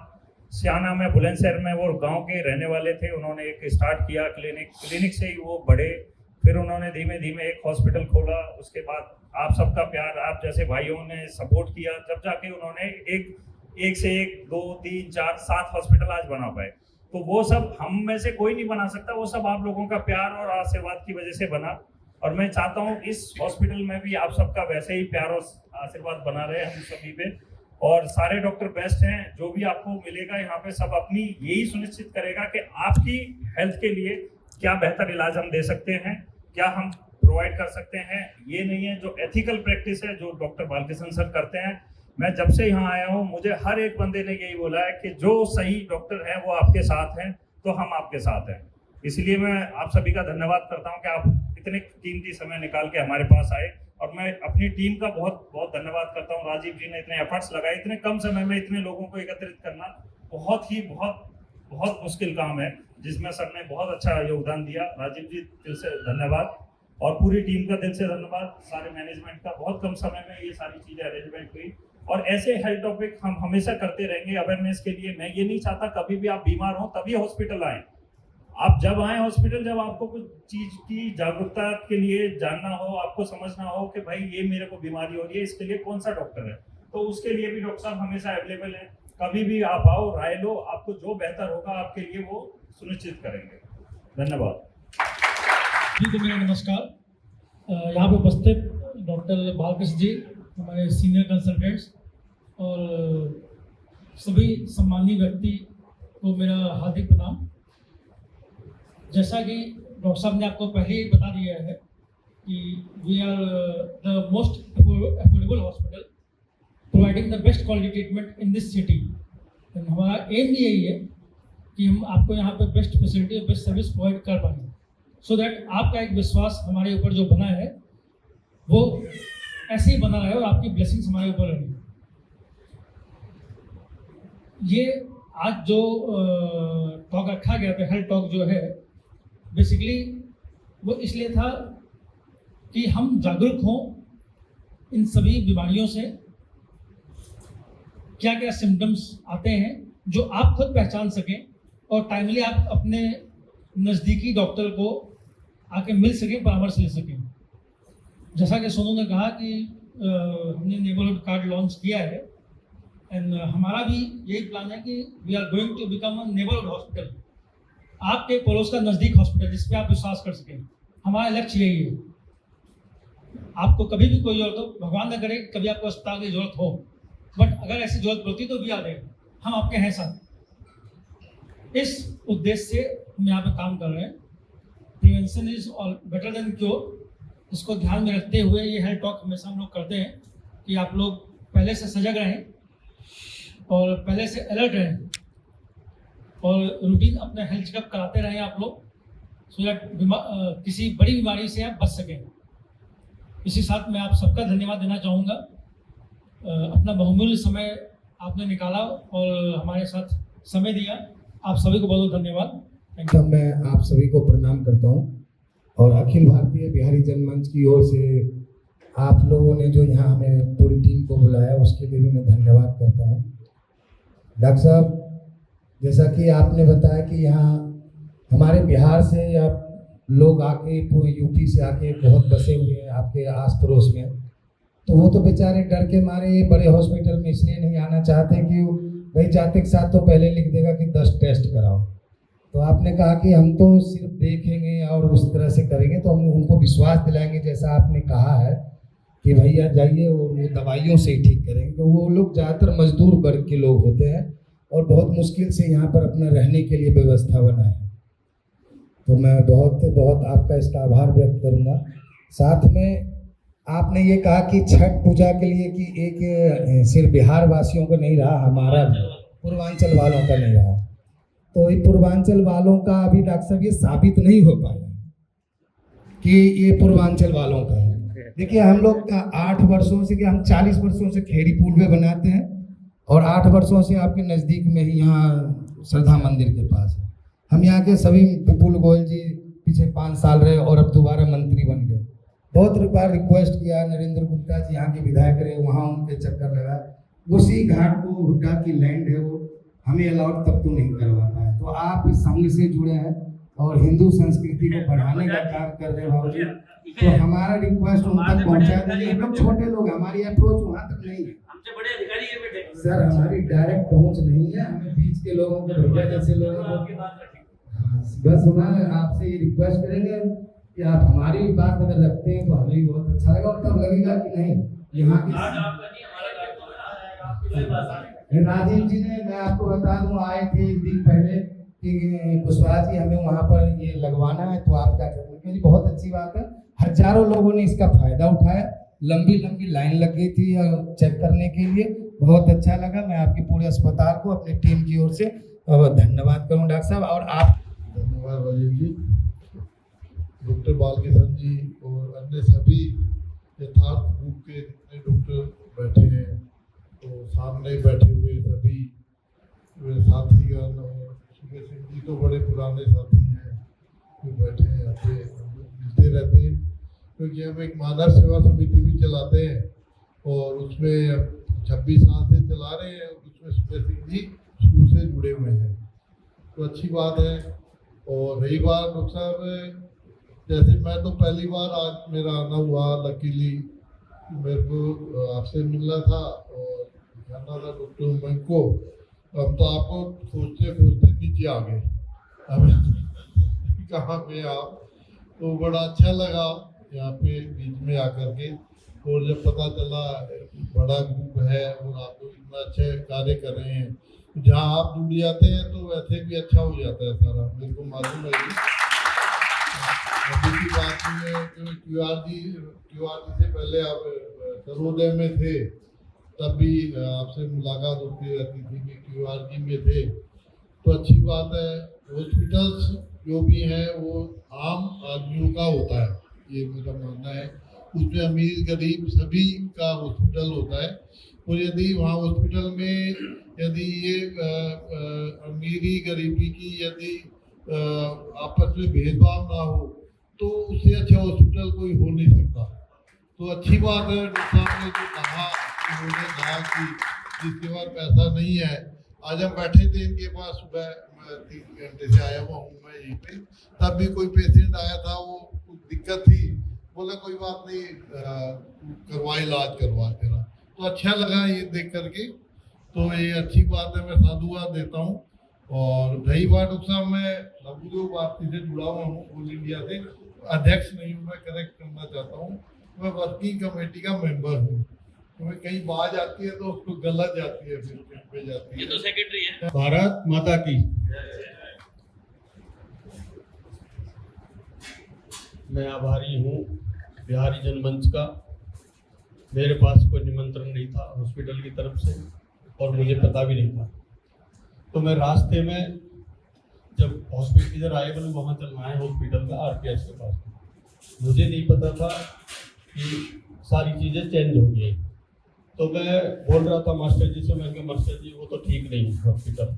सियाना में, बुलंदशहर में, वो गांव के रहने वाले थे, उन्होंने एक स्टार्ट किया क्लिनिक से ही वो बढ़े, फिर उन्होंने धीमे धीमे एक हॉस्पिटल खोला, उसके बाद आप सबका प्यार, आप जैसे भाइयों ने सपोर्ट किया, जब जाके उन्होंने एक से एक 2 3 4 7 हॉस्पिटल आज बना पाए। तो वो सब हम में से कोई नहीं बना सकता, वो सब आप लोगों का प्यार और आशीर्वाद की वजह से बना। और मैं चाहता हूँ इस हॉस्पिटल में भी आप सबका वैसे ही प्यार और आशीर्वाद बना रहे हम सभी पे, और सारे डॉक्टर बेस्ट हैं। जो भी आपको मिलेगा यहाँ पे सब अपनी यही सुनिश्चित करेगा कि आपकी हेल्थ के लिए क्या बेहतर इलाज हम दे सकते हैं, क्या हम प्रोवाइड कर सकते हैं। ये नहीं है जो एथिकल प्रैक्टिस है जो डॉक्टर बालकृष्ण सर करते हैं। मैं जब से यहाँ आया हूँ मुझे हर एक बंदे ने यही बोला है कि जो सही डॉक्टर हैं वो आपके साथ हैं, तो हम आपके साथ हैं। इसलिए मैं आप सभी का धन्यवाद करता हूँ कि आप इतने कीमती समय निकाल के हमारे पास आए, और मैं अपनी टीम का बहुत बहुत धन्यवाद करता हूँ। राजीव जी ने इतने एफर्ट्स लगाए, इतने कम समय में इतने लोगों को एकत्रित करना बहुत मुश्किल काम है, जिसमें सर ने बहुत अच्छा योगदान दिया। राजीव जी दिल से धन्यवाद, और पूरी टीम का दिल से धन्यवाद, सारे मैनेजमेंट का। बहुत कम समय में ये सारी चीज़ें अरेंजमेंट हुई, और ऐसे हेल्थ टॉपिक हम हमेशा करते रहेंगे अवेयरनेस के लिए। मैं ये नहीं चाहता कभी भी आप बीमार हो तभी हॉस्पिटल आएँ। आप जब आए हॉस्पिटल, जब आपको कुछ चीज़ की जागरूकता के लिए जानना हो, आपको समझना हो कि भाई ये मेरे को बीमारी हो रही है, इसके लिए कौन सा डॉक्टर है, तो उसके लिए भी डॉक्टर साहब हमेशा अवेलेबल है। कभी भी आप आओ, राय लो, आपको जो बेहतर होगा आपके लिए वो सुनिश्चित करेंगे। धन्यवाद जी। तो मेरा नमस्कार। यहाँ पे उपस्थित डॉक्टर बालकृष्ण जी, हमारे सीनियर कंसल्टेंट्स, और सभी सम्मानीय व्यक्ति को मेरा हार्दिक प्रणाम। जैसा कि डॉक्टर साहब ने आपको पहले ही बता दिया है कि we are the most affordable hospital providing the best quality treatment in this city. हमारा एम भी यही है कि हम आपको यहाँ पे बेस्ट फैसिलिटी और बेस्ट सर्विस प्रोवाइड कर पाएंगे, सो दैट आपका एक विश्वास हमारे ऊपर जो बना है वो ऐसे ही बना रहे और आपकी ब्लेसिंग्स हमारे ऊपर रहे। ये आज जो टॉक रखा गया था, हेल्थ टॉक जो है, बेसिकली वो इसलिए था कि हम जागरूक हों इन सभी बीमारियों से, क्या क्या सिम्टम्स आते हैं जो आप खुद पहचान सकें, और टाइमली आप अपने नज़दीकी डॉक्टर को आके मिल सकें, परामर्श ले सकें। जैसा कि सोनू ने कहा कि हमने नेबरहुड कार्ड लॉन्च किया है, एंड हमारा भी यही प्लान है कि we are going to become a neighbourhood hospital, आपके पड़ोस का नज़दीक हॉस्पिटल जिस पे आप विश्वास कर सकें। हमारा लक्ष्य यही है। आपको कभी भी कोई जरूरत हो, भगवान न करे कभी आपको अस्पताल की जरूरत हो, बट अगर ऐसी जरूरत पड़ती तो भी आ जाए, हम आपके हैं साथ। इस उद्देश्य से हम यहाँ पे काम कर रहे हैं। Prevention is all better than cure, इसको ध्यान में रखते हुए ये हेल्थ टॉक हमेशा हम लोग करते हैं कि आप लोग पहले से सजग रहें और पहले से अलर्ट रहें, और रूटीन अपना हेल्थ चेकअप कराते रहें आप लोग, सो दैट किसी बड़ी बीमारी से आप बच सकें। इसी साथ मैं आप सबका धन्यवाद देना चाहूँगा। अपना बहुमूल्य समय आपने निकाला और हमारे साथ समय दिया, आप सभी को बहुत बहुत धन्यवाद। तो मैं आप सभी को प्रणाम करता हूँ, और अखिल भारतीय बिहारी जनमंच की ओर से आप लोगों ने जो यहाँ हमें पूरी टीम को बुलाया उसके लिए भी मैं धन्यवाद करता हूँ। डॉक्टर साहब, जैसा कि आपने बताया कि यहाँ हमारे बिहार से या लोग आके पूरे यूपी से आके बहुत बसे हुए हैं आपके आस पड़ोस में, तो वो तो बेचारे डर के मारे बड़े हॉस्पिटल में इसलिए नहीं आना चाहते कि भाई जाते के साथ तो पहले लिख देगा कि 10 टेस्ट कराओ। तो आपने कहा कि हम तो सिर्फ देखेंगे और उस तरह से करेंगे, तो हम उनको विश्वास दिलाएंगे, जैसा आपने कहा है कि भैया जाइए और वो दवाइयों से ही ठीक करेंगे। तो वो लोग ज़्यादातर मजदूर वर्ग के लोग होते हैं और बहुत मुश्किल से यहाँ पर अपना रहने के लिए व्यवस्था बनाए हैं। तो मैं बहुत बहुत आपका इसका आभार व्यक्त करूँगा। साथ में आपने ये कहा कि छठ पूजा के लिए कि एक सिर्फ बिहार वासियों का नहीं रहा, हमारा पूर्वांचल वालों का नहीं रहा। तो ये पूर्वांचल वालों का अभी डॉक्टर साहब ये साबित नहीं हो पाया कि ये पूर्वांचल वालों का है। देखिए हम लोग 8 वर्षों से कि हम 40 वर्षों से खेड़ी पुल पे बनाते हैं और 8 वर्षों से आपके नज़दीक में ही यहाँ श्रद्धा मंदिर के पास है। हम यहाँ के सभी विपुल गोयल जी पीछे 5 साल रहे और अब दोबारा मंत्री बन गए। बहुत बार रिक्वेस्ट किया, नरेंद्र गुप्ता जी यहाँ के विधायक रहे, वहाँ उनके चक्कर लगा। उसी घाट को हुड्डा की लैंड है, वो हमें अलाउड तब तो नहीं करवा पाया। तो आप इस संघ से जुड़े हैं और हिंदू संस्कृति को बढ़ाने का काम कर रहे हैं बाबूजी, तो हमारा रिक्वेस्ट उन तक पहुँचा दीजिए। हम छोटे लोग, हमारी अप्रोच वहाँ तक नहीं है। हमसे बड़े अधिकारी ये बैठे सर, हमारी डायरेक्ट पहुँच नहीं है, हमें बीच के लोगों को, भैया जैसे लोगों को बस हमारे आपसे ये रिक्वेस्ट करेंगे कि आप हमारी बात अगर रखते हैं तो हमें भी बहुत अच्छा लगेगा और तब लगेगा कि नहीं यहाँ की। राजीव जी ने, मैं आपको बता दूं, आए थे एक दिन पहले कि कुशवाहा जी हमें वहाँ पर ये लगवाना है, तो आप क्या करेंगे? क्योंकि बहुत अच्छी बात है, हजारों लोगों ने इसका फायदा उठाया, लंबी लंबी लाइन लग गई थी चेक करने के लिए। बहुत अच्छा लगा। मैं आपके पूरे अस्पताल को अपनी टीम की ओर से धन्यवाद करूँ डॉक्टर साहब। और आप धन्यवाद राजीव जी, डॉक्टर बालकिशन जी और अन्य सभी यथार्थ ग्रुप के जितने डॉक्टर बैठे हैं, तो सामने बैठे हुए सभी साथीगण और सुबह सिंह जी तो बड़े पुराने साथी हैं जो बैठे हैं यहाँ पे, हम लोग मिलते रहते हैं क्योंकि हम एक मानव सेवा समिति भी चलाते हैं और उसमें 26 साल से चला रहे हैं। उसमें सुबह सिंह जी शुरू से जुड़े हुए हैं, तो अच्छी बात है। और रही बात डॉक्टर साहब, जैसे मैं तो पहली बार आज मेरा आना हुआ, लकीली मेरे को आपसे मिलना था और जाना था डॉक्टर उमंग को। हम तो आपको सोचते सोचते नीचे आ गए, अब कहाँ पे आप, तो बड़ा अच्छा लगा यहाँ पे बीच में आकर के। और जब पता चला बड़ा ग्रुप है और आप लोग इतना अच्छे कार्य कर रहे हैं, जहाँ आप जुड़ जाते हैं तो वैसे भी अच्छा हो जाता है सारा, मेरे को मालूम है। अभी की बात में क्यूआर जी से पहले आप सर्वोदय में थे, तब भी आपसे मुलाकात होती रहती थी कि क्यूआर जी में थे, तो अच्छी बात है। हॉस्पिटल्स जो भी हैं वो आम आदमियों का होता है, ये मेरा मानना है। उसमें अमीर गरीब सभी का हॉस्पिटल होता है, और यदि वहाँ हॉस्पिटल में यदि ये अमीरी गरीबी की यदि आपस में भेदभाव ना हो तो उससे अच्छा हॉस्पिटल कोई हो नहीं सकता। तो अच्छी बात है डॉक्टर साहब ने जो कहा, उन्होंने कहा कि जिसके पास पैसा नहीं है, आज हम बैठे थे इनके पास, सुबह 3 घंटे से आया हुआ हूँ मैं यहीं पे, तब भी कोई पेशेंट आया था, वो कुछ दिक्कत थी, बोला कोई बात नहीं, करवा इलाज करवा तेरा। तो अच्छा लगा ये देख करके, तो ये अच्छी बात है, मैं साधुवाद देता हूँ। और रही बात डॉक्टर साहब, मैं लघुदेव पार्टी से जुड़ा हुआ हूँ, ऑल इंडिया से, अध्यक्ष नहीं हूँ, मैं करेक्ट करना चाहता हूँ, मैं वर्किंग कमेटी का मेंबर हूँ। तो कहीं बात आती है तो उसको गलत जाती है, फिर पे जाती है। ये तो सेक्रेटरी है। भारत माता की। मैं आभारी हूँ बिहारी जनमंच का। मेरे पास कोई निमंत्रण नहीं था हॉस्पिटल की तरफ से और मुझे पता भी नहीं था, तो मैं रास्ते में जब हॉस्पिटल इधर आए, बोले वहाँ चलना है हॉस्पिटल का आरपीएच के पास। मुझे नहीं पता था कि सारी चीज़ें चेंज हो गई, तो मैं बोल रहा था मास्टर जी से, मैं कहा मास्टर जी वो तो ठीक नहीं है हॉस्पिटल,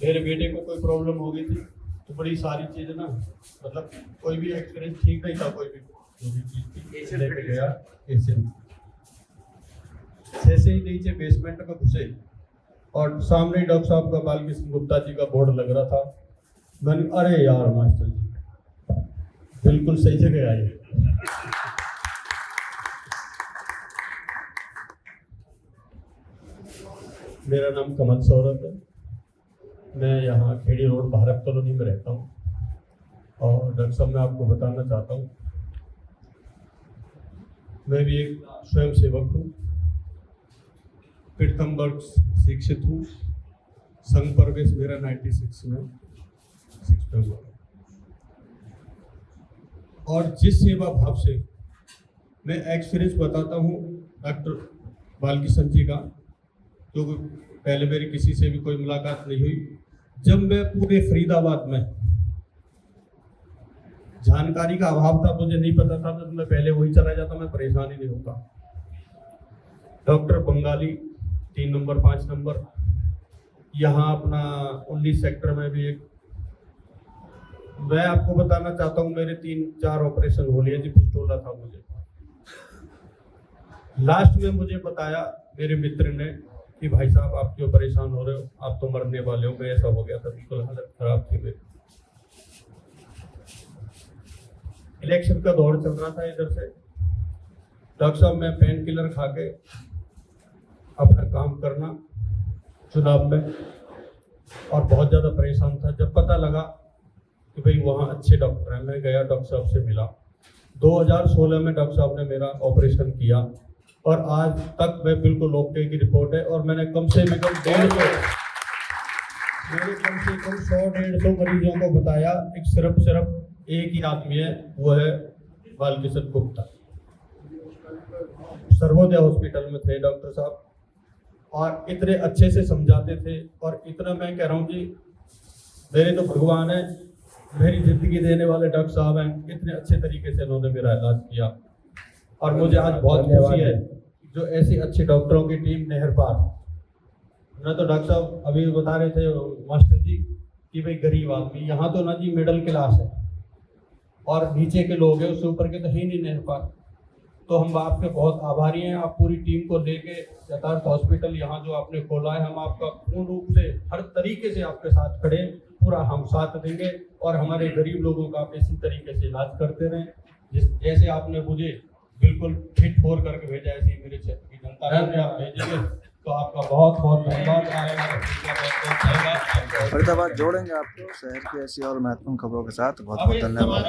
मेरे बेटे को कोई प्रॉब्लम हो गई थी, तो बड़ी सारी चीज़ें ना, मतलब कोई भी एक्सपीरियंस ठीक नहीं था, कोई भी चीज़ लेके गया पेशेंट ऐसे ही नीचे बेसमेंट में घुसे और सामने ही डॉक्टर साहब का बालकिशन गुप्ता जी का बोर्ड लग रहा था। मैंने अरे यार मास्टर जी बिल्कुल सही जगह आए। मेरा नाम कमल सौरभ है, मैं यहाँ खेड़ी रोड भारत कॉलोनी में रहता हूँ। और डॉक्टर साहब मैं आपको बताना चाहता हूँ मैं भी एक स्वयं सेवक हूँ, पीतम्बर्ग शिक्षित हूँ। संघ प्रवेश मेरा 96 में 6 पे हुआ। और जिस सेवा भाव से मैं एक्सपीरियंस बताता हूँ डॉक्टर बालकिशन जी का, तो पहले मेरी किसी से भी कोई मुलाकात नहीं हुई। जब मैं पूरे फरीदाबाद में, जानकारी का अभाव था, मुझे नहीं पता था, तो मैं पहले वही चला जाता, मैं परेशान ही नहीं होता। डॉक्टर बंगाली 3 नंबर 5 नंबर, यहाँ अपना 19 सेक्टर में भी एक, मैं आपको बताना चाहता हूँ मेरे 3-4 ऑपरेशन हो लिए जी, पिस्टोला था मुझे। लास्ट में मुझे बताया मेरे मित्र ने कि भाई साहब आप क्यों परेशान हो रहे हो, आप तो मरने वाले हो। मैं ऐसा हो गया था, बिल्कुल हालत खराब थी मेरी। इलेक्शन का दौर चल रहा था इधर से, डॉक्टर साहब मैं पेन किलर खा के अपना काम करना चुनाव में, और बहुत ज़्यादा परेशान था। जब पता लगा कि भाई वहाँ अच्छे डॉक्टर हैं, मैं गया डॉक्टर साहब से मिला। 2016 में डॉक्टर साहब ने मेरा ऑपरेशन किया, और आज तक मैं बिल्कुल ओके की रिपोर्ट है। और मैंने कम से कम 100-150 मरीजों को बताया। एक सिर्फ एक ही आदमी है, वो है बालकिशन गुप्ता। सर्वोदय हॉस्पिटल में थे डॉक्टर साहब, और इतने अच्छे से समझाते थे। और इतना मैं कह रहा हूँ जी, मेरे तो भगवान है, मेरी जिंदगी देने वाले डॉक्टर साहब हैं। इतने अच्छे तरीके से उन्होंने मेरा इलाज किया, और मुझे आज बहुत खुशी है जो ऐसी अच्छी डॉक्टरों की टीम नहर पार। ना तो डॉक्टर साहब अभी बता रहे थे मास्टर जी कि भाई गरीब आदमी, यहाँ तो ना जी मिडिल क्लास है, और नीचे के लोग हैं, उससे ऊपर के तो है नहीं नहर पार। तो हम आपके बहुत आभारी हैं। आप पूरी टीम को लेके यथार्थ हॉस्पिटल यहाँ जो आपने खोला है, हम आपका पूर्ण रूप से हर तरीके से आपके साथ खड़े, पूरा हम साथ देंगे, और हमारे गरीब लोगों का आप इसी तरीके से इलाज करते रहें। जैसे आपने मुझे बिल्कुल फिट फोर करके भेजा, ऐसे मेरे क्षेत्र की जनता ने आप भेजेंगे, तो आपका बहुत बहुत धन्यवाद। फरीदाबाद जोड़ेंगे आपको शहर की ऐसी और महत्वपूर्ण खबरों के साथ। बहुत बहुत धन्यवाद।